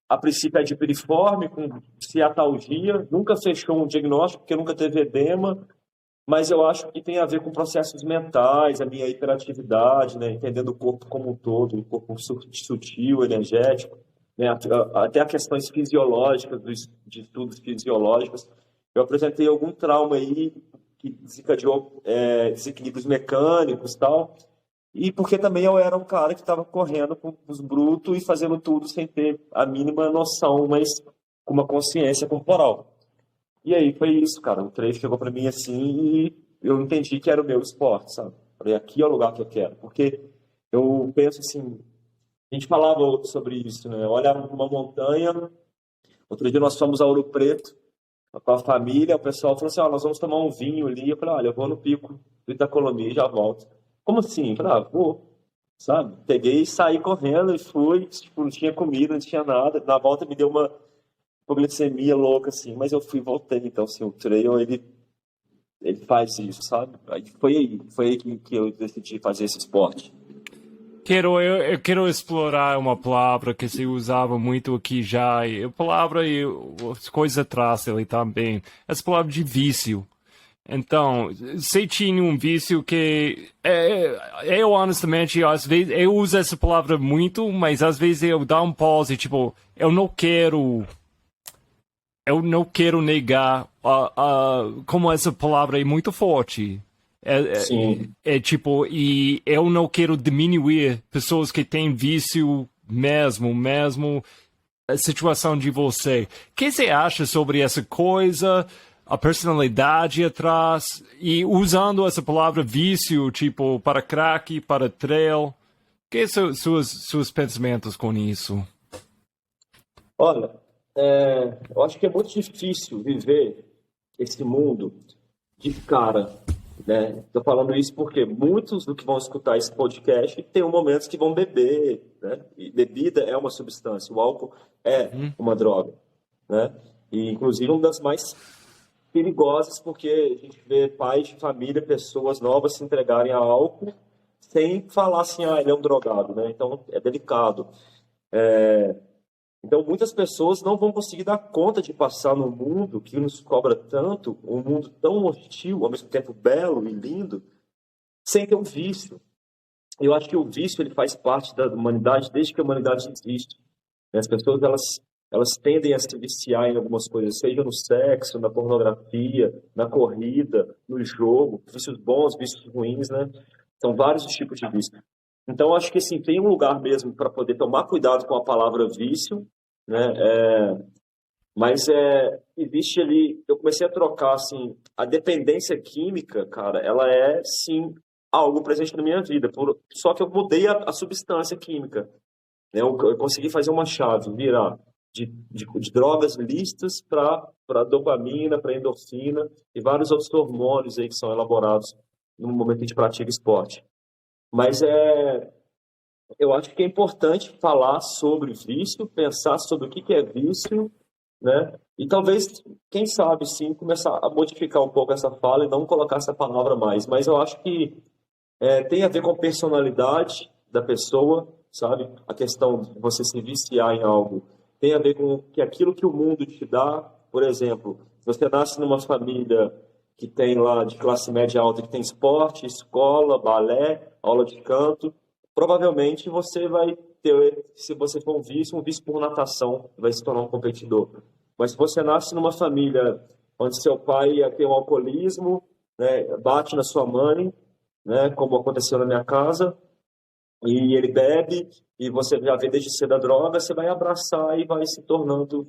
a princípio é de piriforme, com ciatalgia, nunca fechou um diagnóstico, porque nunca teve edema, mas eu acho que tem a ver com processos mentais, a minha hiperatividade, né? Entendendo o corpo como um todo, o corpo sutil, energético, né? Até as questões fisiológicas, de estudos fisiológicos. Eu apresentei algum trauma aí que desencadeou desequilíbrios mecânicos e tal, e porque também eu era um cara que estava correndo com os brutos e fazendo tudo sem ter a mínima noção, mas com uma consciência corporal. E aí foi isso, cara. O treino chegou para mim assim e eu entendi que era o meu esporte, sabe? Falei, aqui é o lugar que eu quero. Porque eu penso assim, a gente falava sobre isso, né? Olha uma montanha. Outro dia nós fomos a Ouro Preto com a família, o pessoal falou assim, ó, nós vamos tomar um vinho ali. Eu falei, olha, eu vou no pico do Itacolomi e já volto. Como assim? Eu falei, vou, sabe? Peguei e saí correndo e fui, tipo, não tinha comida, não tinha nada. Na volta me deu uma hipoglicemia louca, assim, mas eu fui e voltei. Então, assim, o trail, ele faz isso, sabe? Foi aí que eu decidi fazer esse esporte. Eu quero explorar uma palavra que se usava muito aqui já, e a palavra e as coisas atrás dele também, essa palavra de vício. Então, você tinha um vício que eu honestamente, às vezes, eu uso essa palavra muito, mas às vezes eu dou um pause, tipo, eu não quero negar como essa palavra é muito forte. Sim. Tipo, e eu não quero diminuir pessoas que têm vício mesmo a situação de você. O que você acha sobre essa coisa, a personalidade atrás, e usando essa palavra vício, tipo, para crack, para trail? Que são seus pensamentos com isso? Olha, eu acho que é muito difícil viver esse mundo de cara, né? Tô falando isso porque muitos do que vão escutar esse podcast tem momentos que vão beber, né? E bebida é uma substância, o álcool é uma droga, né? E inclusive uma das mais perigosas porque a gente vê pais de família, pessoas novas se entregarem a álcool sem falar assim, ele é um drogado, né? Então é delicado. Então, muitas pessoas não vão conseguir dar conta de passar num mundo que nos cobra tanto, um mundo tão hostil, ao mesmo tempo belo e lindo, sem ter um vício. Eu acho que o vício ele faz parte da humanidade desde que a humanidade existe. As pessoas elas tendem a se viciar em algumas coisas, seja no sexo, na pornografia, na corrida, no jogo, vícios bons, vícios ruins, né? São vários os tipos de vício. Então, eu acho que assim, tem um lugar mesmo para poder tomar cuidado com a palavra vício, né? Mas existe ali, eu comecei a trocar assim, a dependência química, cara, ela é sim algo presente na minha vida, só que eu mudei a substância química, né? Eu consegui fazer uma chave, virar de drogas listas para dopamina, para endorfina e vários outros hormônios aí que são elaborados no momento que a gente pratica esporte. Mas eu acho que é importante falar sobre vício, pensar sobre o que é vício, né? E talvez, quem sabe, sim, começar a modificar um pouco essa fala e não colocar essa palavra mais. Mas eu acho que tem a ver com a personalidade da pessoa, sabe? A questão de você se viciar em algo tem a ver com que aquilo que o mundo te dá. Por exemplo, se você nasce numa família que tem lá de classe média alta, que tem esporte, escola, balé, aula de canto, provavelmente você vai ter, se você for um vício por natação, vai se tornar um competidor. Mas se você nasce numa família onde seu pai tem um alcoolismo, né, bate na sua mãe, né, como aconteceu na minha casa, e ele bebe, e você já vê desde cedo a droga, você vai abraçar e vai se tornando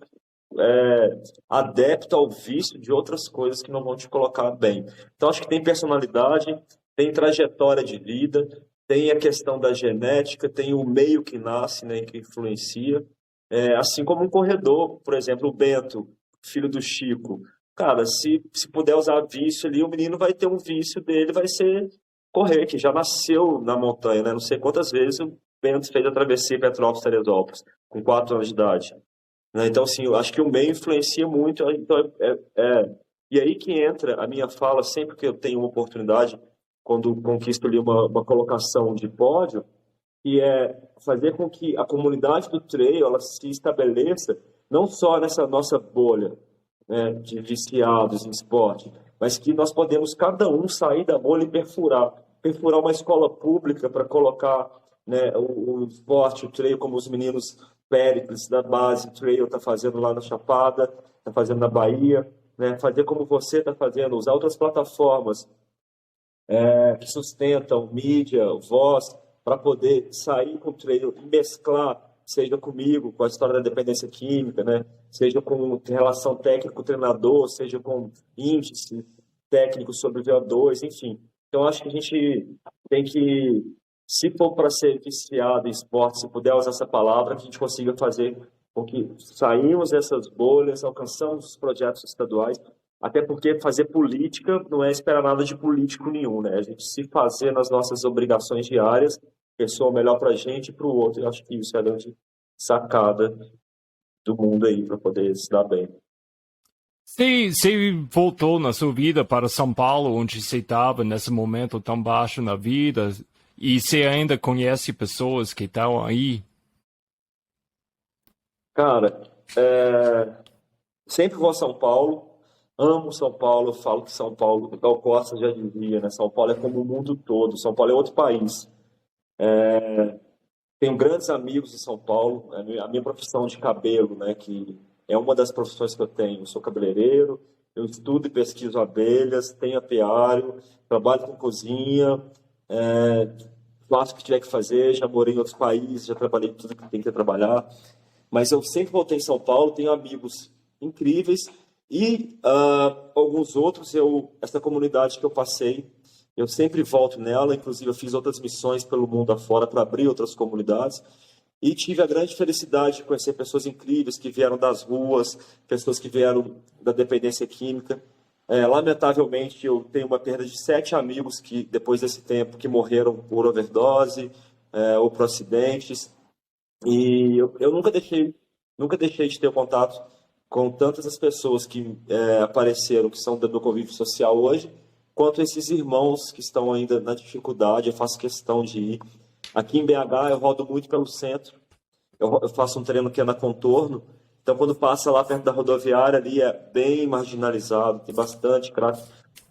adepto ao vício de outras coisas que não vão te colocar bem. Então, acho que tem personalidade, tem trajetória de vida, tem a questão da genética, tem o meio que nasce, né, que influencia. Assim como um corredor, por exemplo, o Bento, filho do Chico. Cara, se puder usar vício ali, o menino vai ter um vício dele, vai ser correr, que já nasceu na montanha, né? Não sei quantas vezes o Bento fez a travessia Petrópolis-Teresópolis, com 4 anos de idade. Né? Então, assim, eu acho que o meio influencia muito. Então, e aí que entra a minha fala, sempre que eu tenho uma oportunidade, quando conquisto ali uma colocação de pódio, que é fazer com que a comunidade do trail ela se estabeleça não só nessa nossa bolha, né, de viciados em esporte, mas que nós podemos cada um sair da bolha e perfurar uma escola pública para colocar, né, o esporte, o trail, como os meninos Péricles da base trail está fazendo lá na Chapada, está fazendo na Bahia, né, fazer como você está fazendo, usar outras plataformas que sustentam mídia, voz, para poder sair com o trail e mesclar, seja comigo, com a história da dependência química, né? Seja com relação técnico-treinador, seja com índice técnico sobre VO2, enfim. Então, acho que a gente tem que, se for para ser viciado em esporte, se puder usar essa palavra, que a gente consiga fazer com que saímos dessas bolhas, alcançamos os projetos estaduais, até porque fazer política não é esperar nada de político nenhum, né? A gente se fazer nas nossas obrigações diárias, pessoa melhor para a gente e para o outro. Eu acho que isso é a grande sacada do mundo aí para poder se dar bem. Você voltou na sua vida para São Paulo, onde você estava nesse momento tão baixo na vida, e você ainda conhece pessoas que estão aí? Cara, sempre vou a São Paulo, amo São Paulo, eu falo que São Paulo, o Gal Costa já dizia, né? São Paulo é como o mundo todo, São Paulo é outro país. Tenho grandes amigos em São Paulo, a minha profissão de cabelo, né, que é uma das profissões que eu tenho. Eu sou cabeleireiro, eu estudo e pesquiso abelhas, tenho apiário, trabalho com cozinha, faço o que tiver que fazer, já morei em outros países, já trabalhei em tudo que tem que trabalhar, mas eu sempre voltei em São Paulo, tenho amigos incríveis e alguns outros, essa comunidade que eu passei, eu sempre volto nela, inclusive eu fiz outras missões pelo mundo afora para abrir outras comunidades e tive a grande felicidade de conhecer pessoas incríveis que vieram das ruas, pessoas que vieram da dependência química. Lamentavelmente, eu tenho uma perda de 7 amigos que depois desse tempo que morreram por overdose ou por acidentes. E eu nunca deixei de ter contato com tantas as pessoas que apareceram, que são do meu convívio social hoje, quanto esses irmãos que estão ainda na dificuldade. Eu faço questão de ir. Aqui em BH, eu rodo muito pelo centro. Eu faço um treino que é na Contorno. Então, quando passa lá perto da rodoviária, ali é bem marginalizado, tem bastante crack.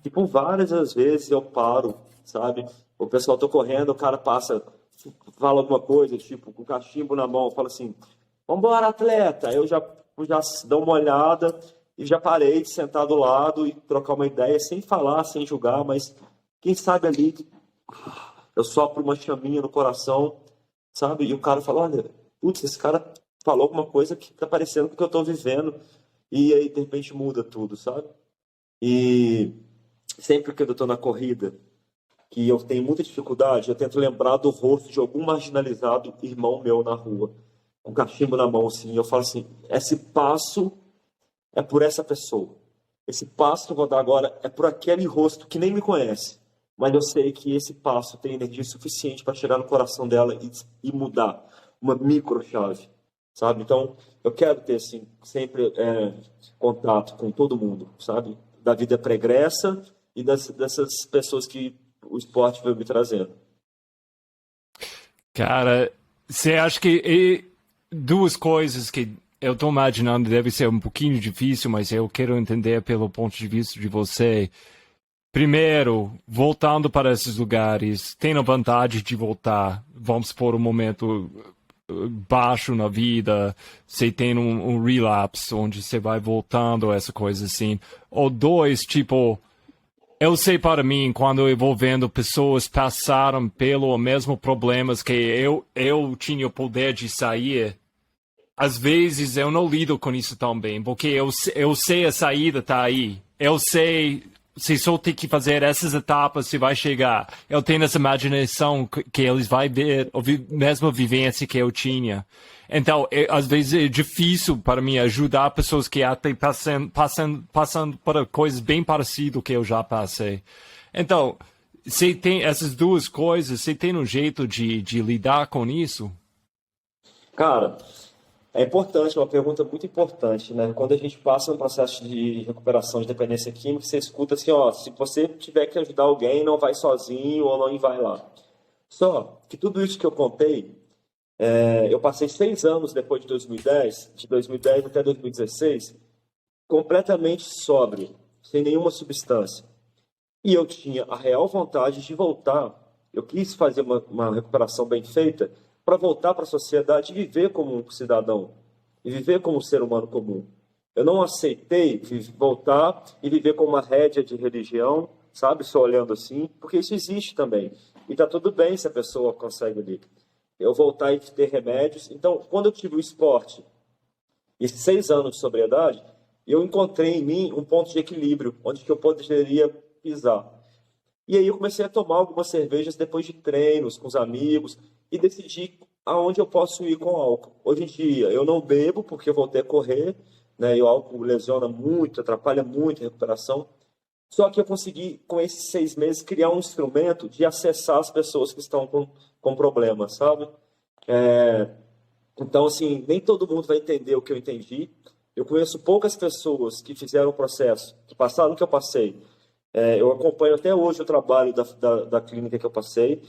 E por várias das vezes eu paro, sabe? O pessoal tá correndo, o cara passa, fala alguma coisa, tipo, com o cachimbo na mão, fala assim, vambora, atleta! Eu já dou uma olhada e já parei de sentar do lado e trocar uma ideia, sem falar, sem julgar, mas quem sabe ali eu sopro uma chaminha no coração, sabe? E o cara fala, olha, putz, esse cara falou alguma coisa que tá parecendo com o que eu tô vivendo, e aí de repente muda tudo, sabe? E sempre que eu tô na corrida, que eu tenho muita dificuldade, eu tento lembrar do rosto de algum marginalizado irmão meu na rua, com cachimbo na mão, assim, eu falo assim, esse passo é por essa pessoa. Esse passo que eu vou dar agora é por aquele rosto que nem me conhece. Mas eu sei que esse passo tem energia suficiente para chegar no coração dela e mudar uma microchave, sabe? Então, eu quero ter, assim, sempre contato com todo mundo, sabe? Da vida pregressa e dessas pessoas que o esporte veio me trazendo. Cara, você acha que duas coisas que eu tô imaginando deve ser um pouquinho difícil, mas eu quero entender pelo ponto de vista de você. Primeiro, voltando para esses lugares, tendo vontade de voltar, vamos por um momento baixo na vida, você tem um relapse, onde você vai voltando, essa coisa assim. Ou dois, tipo, eu sei para mim, quando eu vou vendo pessoas passaram pelo mesmo problemas que eu tinha o poder de sair, às vezes eu não lido com isso tão bem, porque eu sei a saída tá aí. Eu sei, você só tem que fazer essas etapas, você vai chegar. Eu tenho essa imaginação que eles vão ver a mesma vivência que eu tinha. Então, às vezes é difícil para mim ajudar pessoas que até passando por coisas bem parecidas que eu já passei. Então, você tem essas duas coisas, você tem um jeito de lidar com isso? Cara, é importante, é uma pergunta muito importante, né? Quando a gente passa no processo de recuperação de dependência química, você escuta assim, ó, se você tiver que ajudar alguém, não vai sozinho ou não vai lá. Só que tudo isso que eu contei, eu passei 6 anos depois de 2010 até 2016, completamente sóbrio, sem nenhuma substância. E eu tinha a real vontade de voltar. Eu quis fazer uma recuperação bem feita para voltar para a sociedade e viver como um cidadão, e viver como um ser humano comum. Eu não aceitei voltar e viver como uma rédea de religião, sabe, só olhando assim, porque isso existe também. E está tudo bem se a pessoa consegue ali. Eu voltar e ter remédios. Então, quando eu tive o esporte, esses 6 anos de sobriedade, eu encontrei em mim um ponto de equilíbrio, onde que eu poderia pisar. E aí eu comecei a tomar algumas cervejas depois de treinos com os amigos e decidi aonde eu posso ir com álcool. Hoje em dia eu não bebo porque eu voltei a correr, né? E o álcool lesiona muito, atrapalha muito a recuperação. Só que eu consegui, com esses 6 meses, criar um instrumento de acessar as pessoas que estão com problemas, sabe? Então, assim, nem todo mundo vai entender o que eu entendi. Eu conheço poucas pessoas que fizeram o processo, que passaram o que eu passei. Eu acompanho até hoje o trabalho da clínica que eu passei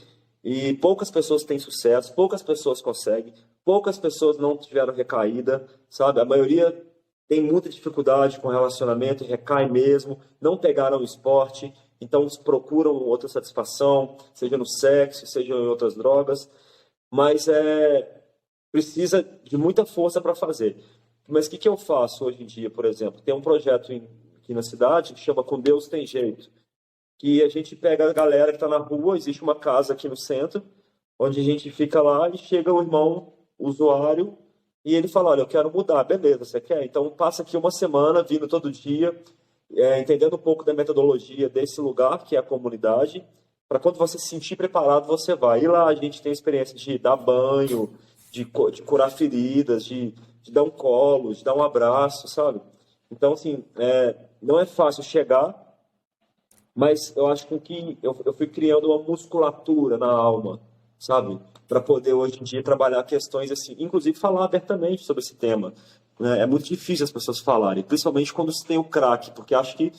e poucas pessoas têm sucesso, poucas pessoas conseguem, poucas pessoas não tiveram recaída, sabe? A maioria tem muita dificuldade com relacionamento, recai mesmo, não pegaram o esporte, então procuram outra satisfação, seja no sexo, seja em outras drogas, mas precisa de muita força para fazer. Mas o que eu faço hoje em dia, por exemplo? Tem um projeto aqui na cidade que chama Com Deus Tem Jeito, que a gente pega a galera que está na rua, existe uma casa aqui no centro, onde a gente fica lá e chega o irmão usuário e ele fala, olha, eu quero mudar, beleza, você quer? Então passa aqui uma semana, vindo todo dia, entendendo um pouco da metodologia desse lugar, que é a comunidade, para quando você se sentir preparado, você vai. E lá a gente tem a experiência de dar banho, de curar feridas, de dar um colo, de dar um abraço, sabe? Então, assim, não é fácil chegar, mas eu acho que eu fui criando uma musculatura na alma, sabe? Para poder hoje em dia trabalhar questões assim, inclusive falar abertamente sobre esse tema, né? É muito difícil as pessoas falarem, principalmente quando se tem o crack, porque acho que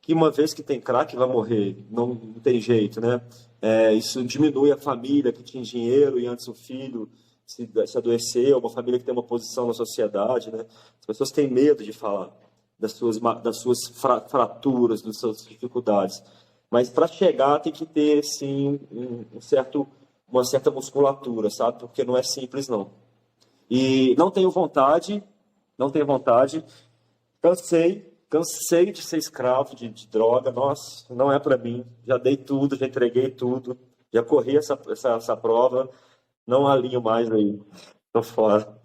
uma vez que tem crack vai morrer, não tem jeito, né? Isso diminui a família que tinha dinheiro e antes o filho se adoecer, uma família que tem uma posição na sociedade, né? As pessoas têm medo de falar das suas fraturas, das suas dificuldades. Mas para chegar tem que ter, sim, uma certa musculatura, sabe? Porque não é simples, não. E não tenho vontade, não tenho vontade. Cansei de ser escravo de droga. Nossa, não é para mim. Já dei tudo, já entreguei tudo, já corri essa prova. Não alinho mais aí. Tô fora.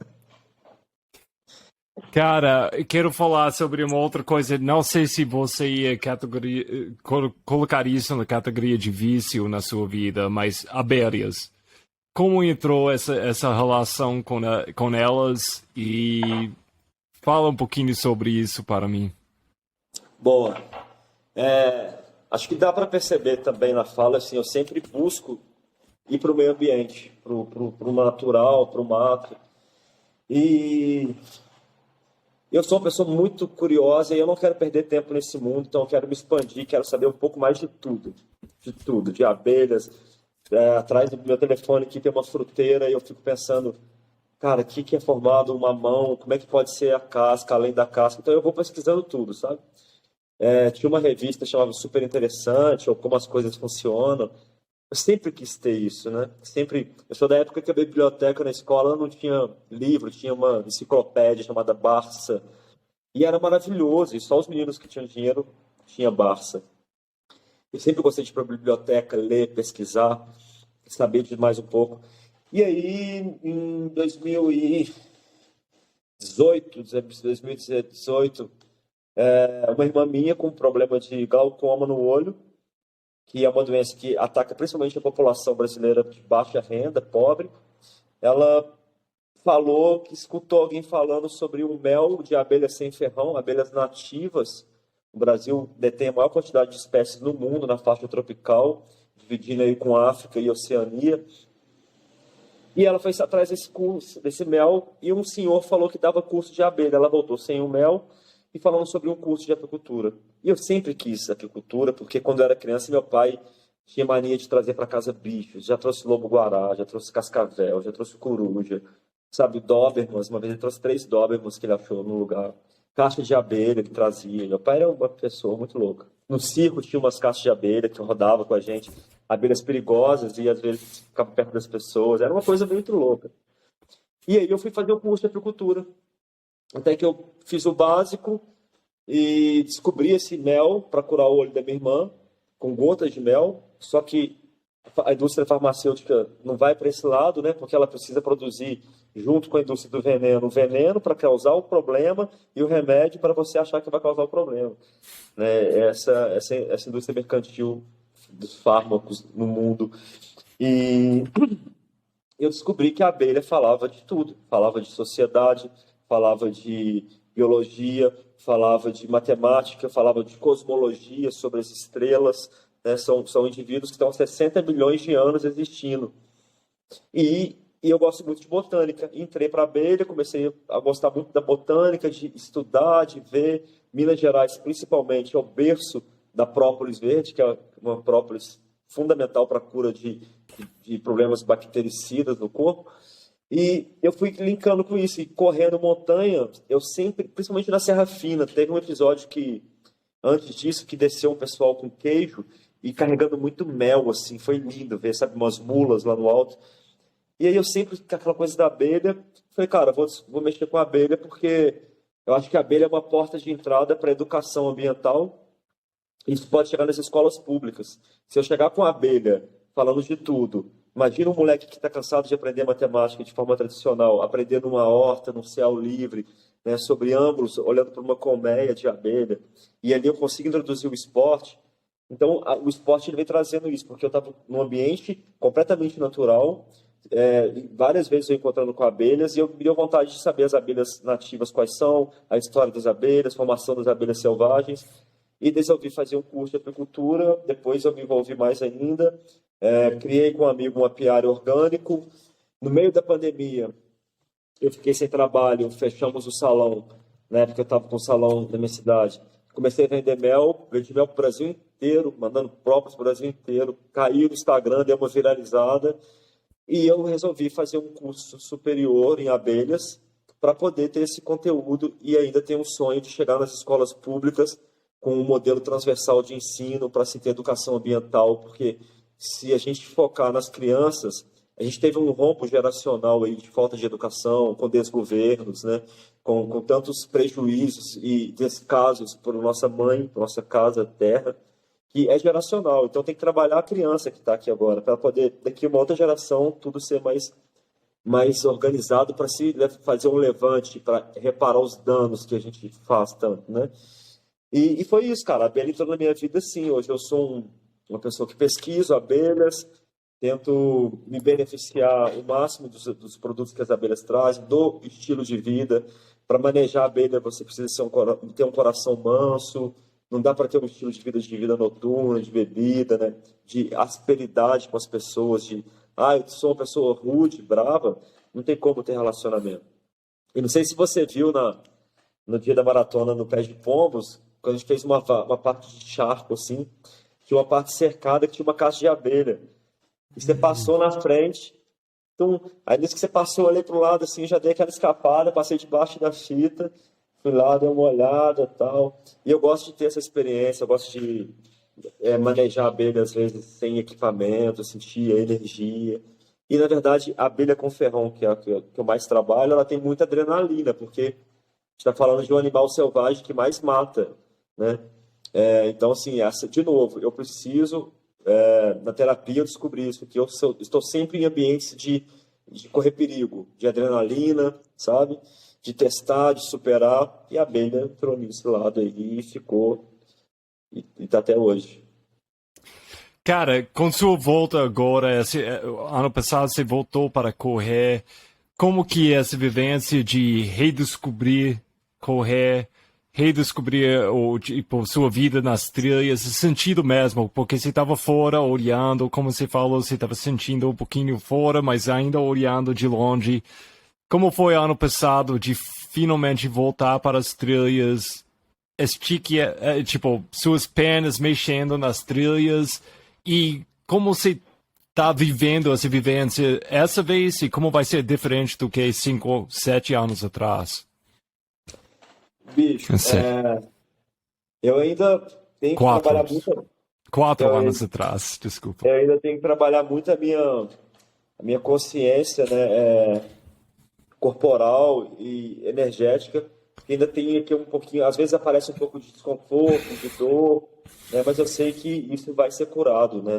Cara, quero falar sobre uma outra coisa. Não sei se você ia colocar isso na categoria de vício na sua vida, mas abelhas. Como entrou essa relação com elas? E fala um pouquinho sobre isso para mim. Boa. Acho que dá para perceber também na fala, assim, eu sempre busco ir para o meio ambiente, para o natural, para o mato. E eu sou uma pessoa muito curiosa e eu não quero perder tempo nesse mundo, então eu quero me expandir, quero saber um pouco mais de tudo, de abelhas. Atrás do meu telefone aqui tem uma fruteira e eu fico pensando, cara, o que é formado um mamão, como é que pode ser a casca, além da casca. Então eu vou pesquisando tudo, sabe? Tinha uma revista chamada Super Interessante, ou Como as Coisas Funcionam. Eu sempre quis ter isso, né? Eu sou da época que a biblioteca na escola não tinha livro, tinha uma enciclopédia chamada Barça. E era maravilhoso, e só os meninos que tinham dinheiro tinham Barça. Eu sempre gostei de ir para a biblioteca, ler, pesquisar, saber de mais um pouco. E aí, em 2018, uma irmã minha com um problema de glaucoma no olho, que é uma doença que ataca principalmente a população brasileira de baixa renda, pobre, ela falou que escutou alguém falando sobre um mel de abelhas sem ferrão, abelhas nativas. O Brasil detém a maior quantidade de espécies no mundo, na faixa tropical, dividindo aí com África e Oceania. E ela foi atrás desse curso, desse mel, e um senhor falou que dava curso de abelha. Ela voltou sem o mel e falando sobre um curso de apicultura. E eu sempre quis apicultura, porque quando eu era criança, meu pai tinha mania de trazer para casa bichos. Já trouxe lobo-guará, já trouxe cascavel, já trouxe coruja, sabe, Dobermans. Uma vez ele trouxe 3 Dobermans que ele achou no lugar. Caixa de abelha que trazia. Meu pai era uma pessoa muito louca. No circo tinha umas caixas de abelha que rodava com a gente. Abelhas perigosas e às vezes ficava perto das pessoas. Era uma coisa muito louca. E aí eu fui fazer o curso de apicultura. Até que eu fiz o básico e descobri esse mel para curar o olho da minha irmã, com gotas de mel. Só que a indústria farmacêutica não vai para esse lado, né? Porque ela precisa produzir, junto com a indústria do veneno, o veneno para causar o problema e o remédio para você achar que vai causar o problema. Né? Essa indústria mercantil dos fármacos no mundo. E eu descobri que a abelha falava de tudo. Falava de sociedade, falava de biologia, falava de matemática, falava de cosmologia sobre as estrelas. Né? São indivíduos que estão há 60 milhões de anos existindo. E eu gosto muito de botânica. Entrei para a abelha, comecei a gostar muito da botânica, de estudar, de ver. Minas Gerais, principalmente, é o berço da própolis verde, que é uma própolis fundamental para a cura de problemas bactericidas no corpo. E eu fui linkando com isso, e correndo montanha, eu sempre, principalmente na Serra Fina, teve um episódio que, antes disso, que desceu um pessoal com queijo e carregando muito mel, assim, foi lindo ver, sabe, umas mulas lá no alto. E aí eu sempre, com aquela coisa da abelha, falei, cara, vou mexer com a abelha porque eu acho que a abelha é uma porta de entrada para a educação ambiental. Isso pode chegar nas escolas públicas. Se eu chegar com a abelha falando de tudo, imagina um moleque que está cansado de aprender matemática de forma tradicional, aprender numa horta, num céu livre, né, sobre ângulos, olhando para uma colmeia de abelha, e ali eu consigo introduzir o esporte. Então, o esporte ele vem trazendo isso, porque eu estava num ambiente completamente natural, várias vezes eu encontrando com abelhas, e eu me deu vontade de saber as abelhas nativas quais são, a história das abelhas, formação das abelhas selvagens, e resolvi fazer um curso de apicultura. Depois eu me envolvi mais ainda, criei com um amigo um apiário orgânico. No meio da pandemia, eu fiquei sem trabalho, fechamos o salão, na época eu estava com o salão da minha cidade. Comecei a vender mel, vendi mel para o Brasil inteiro, mandando próprios para o Brasil inteiro. Caiu no Instagram, deu uma viralizada. E eu resolvi fazer um curso superior em abelhas para poder ter esse conteúdo e ainda ter um sonho de chegar nas escolas públicas com um modelo transversal de ensino para se ter educação ambiental, porque se a gente focar nas crianças, a gente teve um rombo geracional aí de falta de educação, com desgovernos, né? com tantos prejuízos e descasos por nossa mãe, por nossa casa, terra, que é geracional. Então tem que trabalhar a criança que está aqui agora, para poder, daqui uma outra geração, tudo ser mais organizado para se fazer um levante, para reparar os danos que a gente faz tanto, né? E foi isso, cara. A abelha entrou na minha vida, sim. Hoje eu sou uma pessoa que pesquiso abelhas, tento me beneficiar o máximo dos produtos que as abelhas trazem, do estilo de vida. Para manejar a abelha, você precisa ter um coração manso. Não dá para ter um estilo de vida noturna, de bebida, né? De asperidade com as pessoas, eu sou uma pessoa rude, brava. Não tem como ter relacionamento. E não sei se você viu no dia da maratona no Pé de Pombos, quando a gente fez uma parte de charco, assim, tinha uma parte cercada que tinha uma caixa de abelha. E você passou na frente, então, aí nisso que você passou ali pro lado, assim, já dei aquela escapada, passei debaixo da fita, fui lá, dei uma olhada e tal. E eu gosto de ter essa experiência, eu gosto de manejar a abelha, às vezes, sem equipamento, sentir a energia. E, na verdade, a abelha com ferrão, que é a que eu mais trabalho, ela tem muita adrenalina, porque a gente está falando de um animal selvagem que mais mata, né? Então, assim, de novo, eu preciso, na terapia eu descobri isso, que eu estou sempre em ambientes de correr perigo, de adrenalina, sabe? De testar, de superar, e a abelha entrou nesse lado aí e ficou, e está até hoje. Cara, com sua volta agora, ano passado você voltou para correr, como que é essa vivência de redescobrir correr, redescobrir o, tipo, sua vida nas trilhas, sentido mesmo, porque você estava fora olhando, como você falou, você estava sentindo um pouquinho fora, mas ainda olhando de longe. Como foi ano passado de finalmente voltar para as trilhas, estique, tipo, suas pernas mexendo nas trilhas e como você está vivendo essa vivência essa vez e como vai ser diferente do que 5, 7 anos atrás? Bicho, Não sei. eu ainda tenho que Quatro. trabalhar muito. 4 anos atrás, desculpa. Eu ainda tenho que trabalhar muito a minha consciência, né, corporal e energética, que ainda tem aqui um pouquinho, às vezes aparece um pouco de desconforto, de dor, né, mas eu sei que isso vai ser curado, né,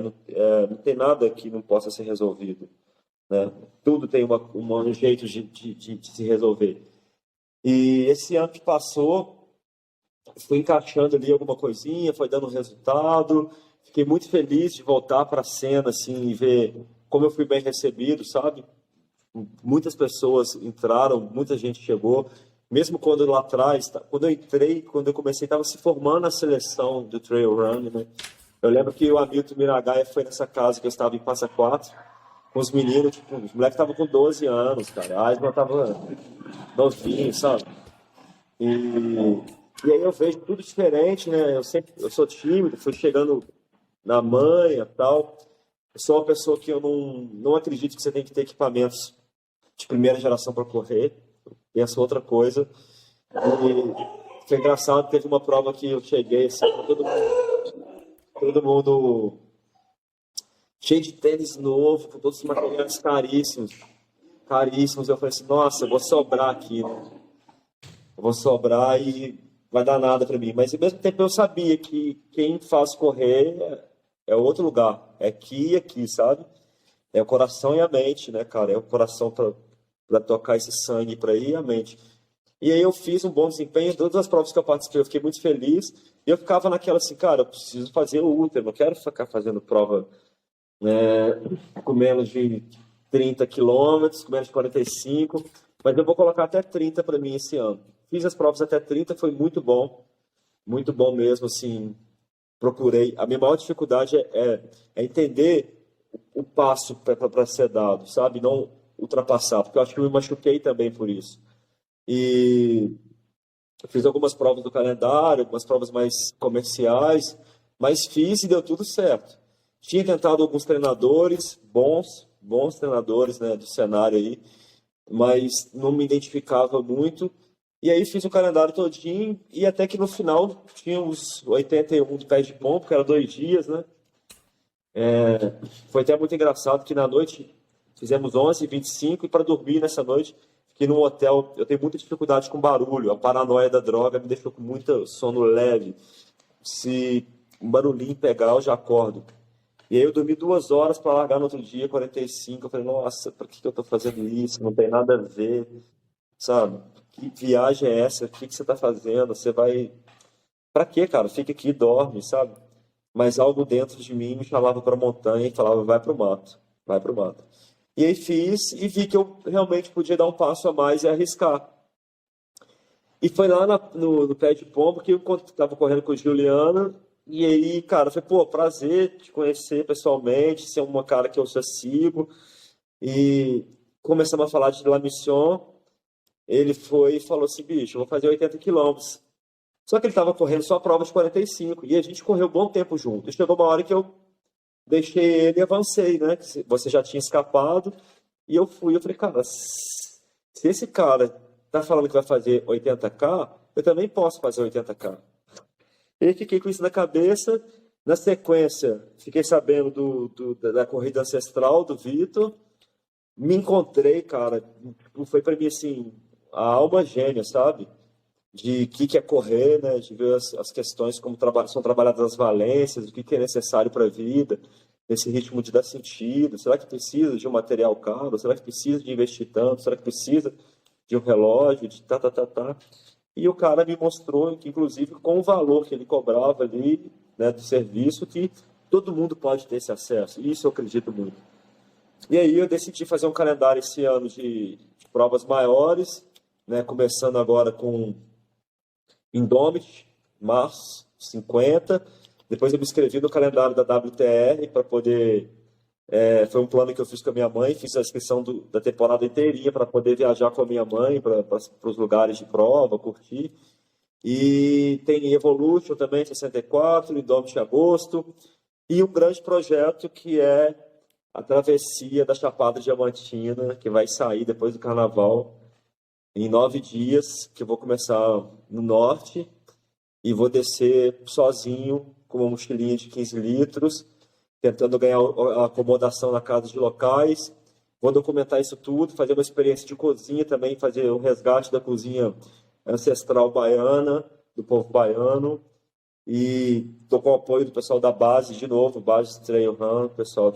não tem nada que não possa ser resolvido, né, tudo tem um jeito de se resolver. E esse ano que passou, fui encaixando ali alguma coisinha, foi dando resultado. Fiquei muito feliz de voltar para a cena, assim, e ver como eu fui bem recebido, sabe? Muitas pessoas entraram, muita gente chegou. Mesmo quando lá atrás, quando eu entrei, quando eu comecei, estava se formando a seleção do Trail Run, né? Eu lembro que o Hamilton Miragaia foi nessa casa que eu estava em Passa Quatro, com os meninos, tipo, os moleques estavam com 12 anos, cara. A Aisma estava novinho, sabe? E, e aí eu vejo tudo diferente, né? Eu sou tímido, fui chegando na manha, tal. Eu sou uma pessoa que eu não acredito que você tem que ter equipamentos de primeira geração para correr. Penso outra coisa. E foi engraçado, teve uma prova que eu cheguei assim, com todo mundo cheio de tênis novo, com todos os materiais caríssimos, caríssimos. Eu falei assim, nossa, eu vou sobrar aqui, né? Eu vou sobrar e vai dar nada para mim. Mas ao mesmo tempo eu sabia que quem faz correr é outro lugar, é aqui e aqui, sabe? É o coração e a mente, né, cara? É o coração para tocar esse sangue para ir e a mente. E aí eu fiz um bom desempenho, todas as provas que eu participei, eu fiquei muito feliz. E eu ficava naquela assim, cara, eu preciso fazer o ultra, eu não quero ficar fazendo prova, né, com menos de 30 quilômetros, com menos de 45, mas eu vou colocar até 30 para mim esse ano. Fiz as provas até 30, foi muito bom mesmo, assim, procurei. A minha maior dificuldade é entender o passo para ser dado, sabe? Não ultrapassar, porque eu acho que eu me machuquei também por isso. E eu fiz algumas provas do calendário, algumas provas mais comerciais, mas fiz e deu tudo certo. Tinha tentado alguns treinadores, bons treinadores, né, do cenário aí, mas não me identificava muito. E aí fiz o calendário todinho e até que no final tinha os 81 do pé de pombo, que era 2 dias, né? Foi até muito engraçado que na noite fizemos 11h25 e para dormir nessa noite fiquei num hotel. Eu tenho muita dificuldade com barulho, a paranoia da droga me deixou com muito sono leve. Se um barulhinho pegar, eu já acordo. E aí eu dormi 2 horas para largar no outro dia, 45. Eu falei, nossa, por que eu estou fazendo isso? Não tem nada a ver, sabe? Que viagem é essa? O que você está fazendo? Você vai... Pra quê, cara? Fica aqui e dorme, sabe? Mas algo dentro de mim me chamava para a montanha e falava, vai pro mato, vai pro mato. E aí fiz e vi que eu realmente podia dar um passo a mais e arriscar. E foi lá no pé de pombo que eu estava correndo com o Juliana. E aí, cara, foi, pô, prazer te conhecer pessoalmente, ser uma cara que eu já sigo. E começamos a falar de La Mission. Ele foi e falou assim, bicho, eu vou fazer 80 quilômetros. Só que ele estava correndo só a prova de 45. E a gente correu um bom tempo junto. E chegou uma hora que eu deixei ele e avancei, né? Você já tinha escapado. E eu fui. Eu falei, cara, se esse cara tá falando que vai fazer 80K, eu também posso fazer 80K. E aí fiquei com isso na cabeça. Na sequência, fiquei sabendo da corrida ancestral do Vitor. Me encontrei, cara. Foi para mim, assim, a alma gêmea, sabe? De que é correr, né? De ver as questões como são trabalhadas as valências, o que é necessário para a vida, esse ritmo de dar sentido. Será que precisa de um material caro? Será que precisa de investir tanto? Será que precisa de um relógio? De tá. E o cara me mostrou que, inclusive, com o valor que ele cobrava ali, né, do serviço, que todo mundo pode ter esse acesso. Isso eu acredito muito. E aí eu decidi fazer um calendário esse ano de provas maiores, né, começando agora com Indomit, março, 50. Depois eu me inscrevi no calendário da WTR para poder. Foi um plano que eu fiz com a minha mãe, fiz a inscrição da temporada inteirinha para poder viajar com a minha mãe para os lugares de prova, curtir. E tem Evolution também, 64, Indomit em agosto. E um grande projeto que é a travessia da Chapada Diamantina, que vai sair depois do Carnaval, em 9 dias, que eu vou começar no norte e vou descer sozinho com uma mochilinha de 15 litros, tentando ganhar a acomodação na casa de locais. Vou documentar isso tudo, fazer uma experiência de cozinha também, fazer um resgate da cozinha ancestral baiana, do povo baiano. E estou com o apoio do pessoal da base, de novo, base Trail Run, pessoal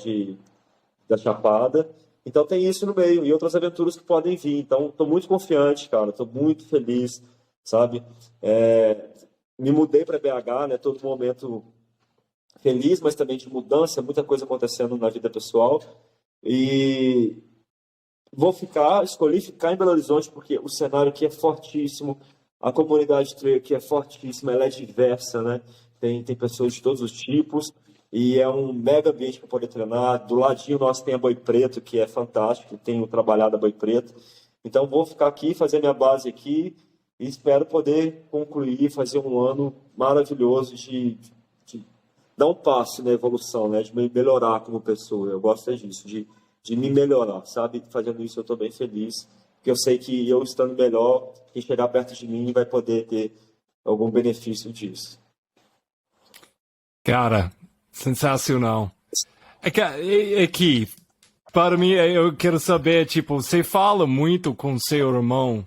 da Chapada. Então tem isso no meio e outras aventuras que podem vir. Então estou muito confiante, cara, estou muito feliz, sabe? Me mudei para BH, né? Todo momento feliz, mas também de mudança, muita coisa acontecendo na vida pessoal. E escolhi ficar em Belo Horizonte porque o cenário aqui é fortíssimo, a comunidade trail aqui é fortíssima, ela é diversa, né? Tem pessoas de todos os tipos e é um mega ambiente para poder treinar. Do ladinho nosso tem a Boi Preto, que é fantástico, tenho trabalhado a Boi Preto. Então vou ficar aqui, fazer minha base aqui e espero poder concluir, fazer um ano maravilhoso de dar um passo na evolução, né? De me melhorar como pessoa. Eu gosto disso, de me melhorar, sabe? Fazendo isso eu estou bem feliz, porque eu sei que eu estando melhor, quem chegar perto de mim vai poder ter algum benefício disso. Cara, sensacional. Aqui, para mim, eu quero saber, tipo, você fala muito com seu irmão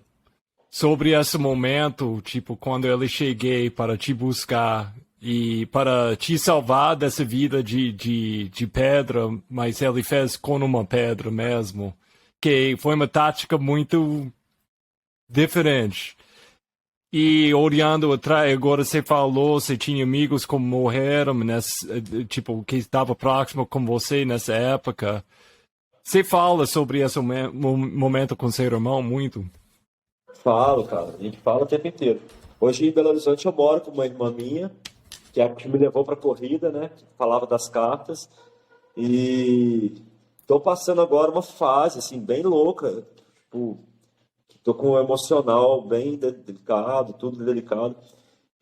sobre esse momento, tipo, quando ele cheguei para te buscar e para te salvar dessa vida de pedra, mas ele fez com uma pedra mesmo, que foi uma tática muito diferente. E olhando atrás, agora você falou, você tinha amigos que morreram, tipo, que estava próximo com você nessa época. Você fala sobre esse momento com seu irmão muito? Falo, cara, a gente fala o tempo inteiro. Hoje em Belo Horizonte eu moro com uma irmã minha, que é a que me levou para a corrida, né? Que falava das cartas. E estou passando agora uma fase, assim, bem louca. Tipo, tô com o emocional bem delicado, tudo delicado.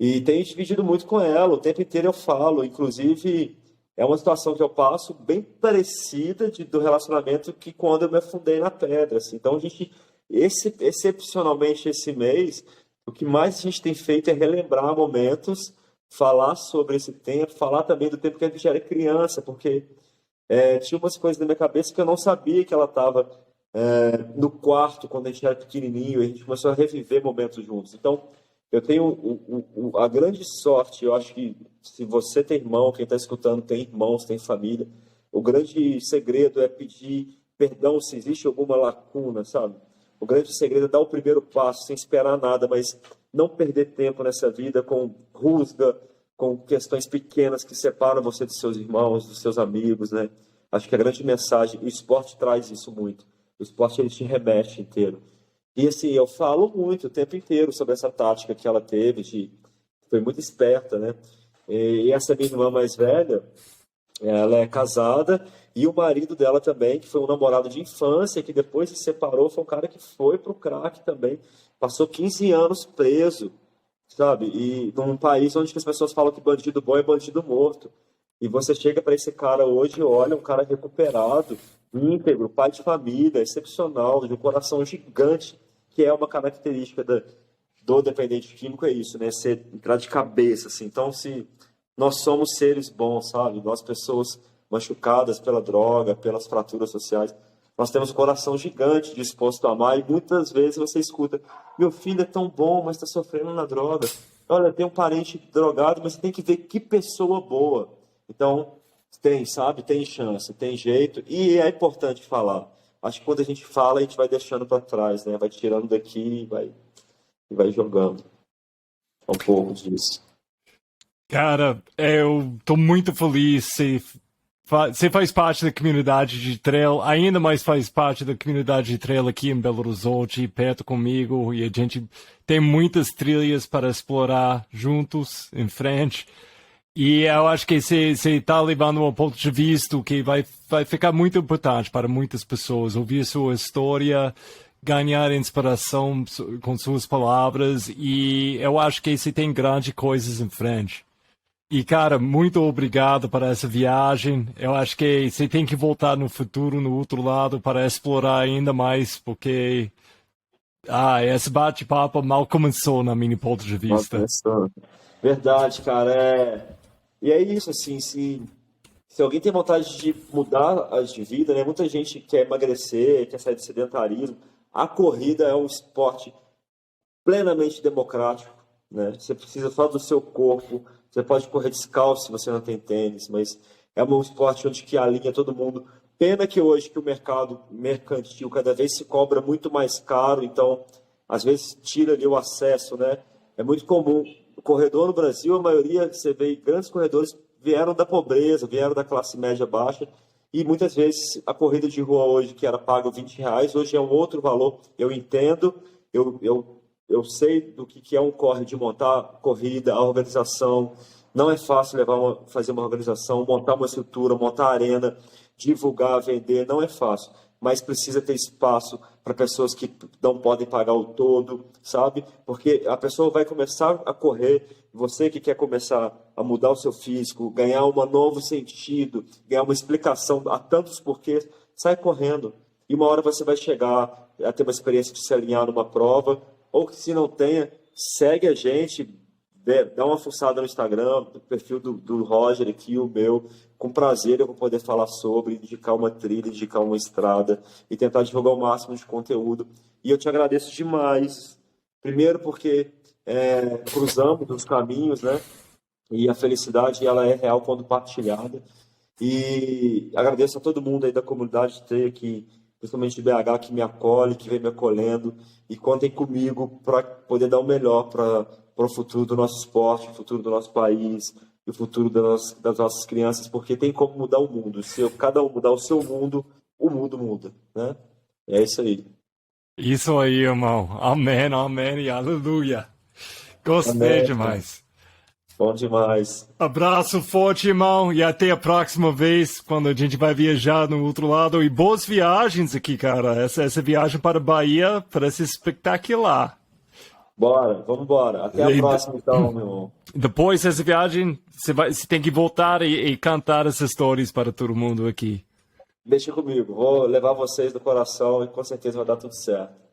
E tenho dividido muito com ela, o tempo inteiro eu falo. Inclusive, é uma situação que eu passo bem parecida do relacionamento que quando eu me afundei na pedra. Assim. Então, a gente, excepcionalmente esse mês, o que mais a gente tem feito é relembrar momentos, falar sobre esse tempo, falar também do tempo que a gente era criança, porque tinha umas coisas na minha cabeça que eu não sabia que ela estava no quarto, quando a gente era pequenininho, e a gente começou a reviver momentos juntos. Então, eu tenho a grande sorte, eu acho que se você tem irmão, quem está escutando tem irmãos, tem família, o grande segredo é pedir perdão se existe alguma lacuna, sabe? O grande segredo é dar o primeiro passo sem esperar nada, mas não perder tempo nessa vida com rusga, com questões pequenas que separam você dos seus irmãos, dos seus amigos, né? Acho que a grande mensagem, o esporte traz isso muito. O esporte, ele te remete inteiro. E assim, eu falo muito o tempo inteiro sobre essa tática que ela teve, foi muito esperta, né? E essa minha irmã mais velha, ela é casada, e o marido dela também, que foi um namorado de infância, que depois se separou, foi um cara que foi pro crack também, passou 15 anos preso, sabe? E num país onde as pessoas falam que bandido bom é bandido morto. E você chega para esse cara hoje, olha, um cara recuperado, íntegro, pai de família, excepcional, de um coração gigante, que é uma característica do dependente químico, é isso, né? Entrar de cabeça, assim. Então, se nós somos seres bons, sabe? Nós, pessoas machucadas pela droga, pelas fraturas sociais, nós temos um coração gigante disposto a amar, e muitas vezes você escuta, meu filho é tão bom, mas está sofrendo na droga. Olha, tem um parente drogado, mas você tem que ver que pessoa boa. Então, sabe? Tem chance, tem jeito, e é importante falar. Acho que quando a gente fala, a gente vai deixando para trás, né? Vai tirando daqui e vai jogando. É um pouco disso. Cara, eu tô muito feliz Você faz parte da comunidade de trail, ainda mais faz parte da comunidade de trail aqui em Belo Horizonte, perto comigo, e a gente tem muitas trilhas para explorar juntos, em frente. E eu acho que você está levando um ponto de vista que vai ficar muito importante para muitas pessoas. Ouvir sua história, ganhar inspiração com suas palavras. E eu acho que você tem grandes coisas em frente. E, cara, muito obrigado por essa viagem. Eu acho que você tem que voltar no futuro, no outro lado, para explorar ainda mais, porque esse bate-papo mal começou, na minha ponto de vista. Nossa, verdade, cara. E é isso, assim, se alguém tem vontade de mudar de vida, né? Muita gente quer emagrecer, quer sair do sedentarismo. A corrida é um esporte plenamente democrático, né? Você precisa só do seu corpo. Você pode correr descalço se você não tem tênis, mas é um esporte onde que alinha todo mundo. Pena que hoje que o mercado mercantil cada vez se cobra muito mais caro, então às vezes tira ali o acesso, né? É muito comum. O corredor no Brasil, a maioria, você vê grandes corredores vieram da pobreza, vieram da classe média baixa, e muitas vezes a corrida de rua hoje, que era paga R$ 20, hoje é um outro valor. Eu entendo, eu sei do que é um corre de montar corrida, a organização. Não é fácil fazer uma organização, montar uma estrutura, montar arena, divulgar, vender, não é fácil. Mas precisa ter espaço para pessoas que não podem pagar o todo, sabe? Porque a pessoa vai começar a correr, você que quer começar a mudar o seu físico, ganhar um novo sentido, ganhar uma explicação a tantos porquês, sai correndo. E uma hora você vai chegar a ter uma experiência de se alinhar numa prova, ou que se não tenha, segue a gente, dá uma fuçada no Instagram, no perfil do Roger aqui, o meu. Com prazer eu vou poder falar sobre, indicar uma trilha, indicar uma estrada e tentar divulgar o máximo de conteúdo. E eu te agradeço demais. Primeiro porque cruzamos os caminhos, né? E a felicidade ela é real quando partilhada. E agradeço a todo mundo aí da comunidade de Teia, principalmente de BH, que me acolhe, que vem me acolhendo. E contem comigo para poder dar o melhor para o futuro do nosso esporte, o futuro do nosso país, e o futuro das nossas crianças, porque tem como mudar o mundo. Se cada um mudar o seu mundo, o mundo muda, né? É isso aí. Isso aí, irmão. Amém, amém e aleluia. Gostei Amém. demais. Bom demais. Abraço forte, irmão, e até a próxima vez, quando a gente vai viajar no outro lado. E boas viagens aqui, cara. Essa viagem para a Bahia parece espetacular. Bora, vamos embora. Até a próxima, então, meu irmão. Depois dessa viagem, você tem que voltar e cantar essas histórias para todo mundo aqui. Deixa comigo. Vou levar vocês no coração e com certeza vai dar tudo certo.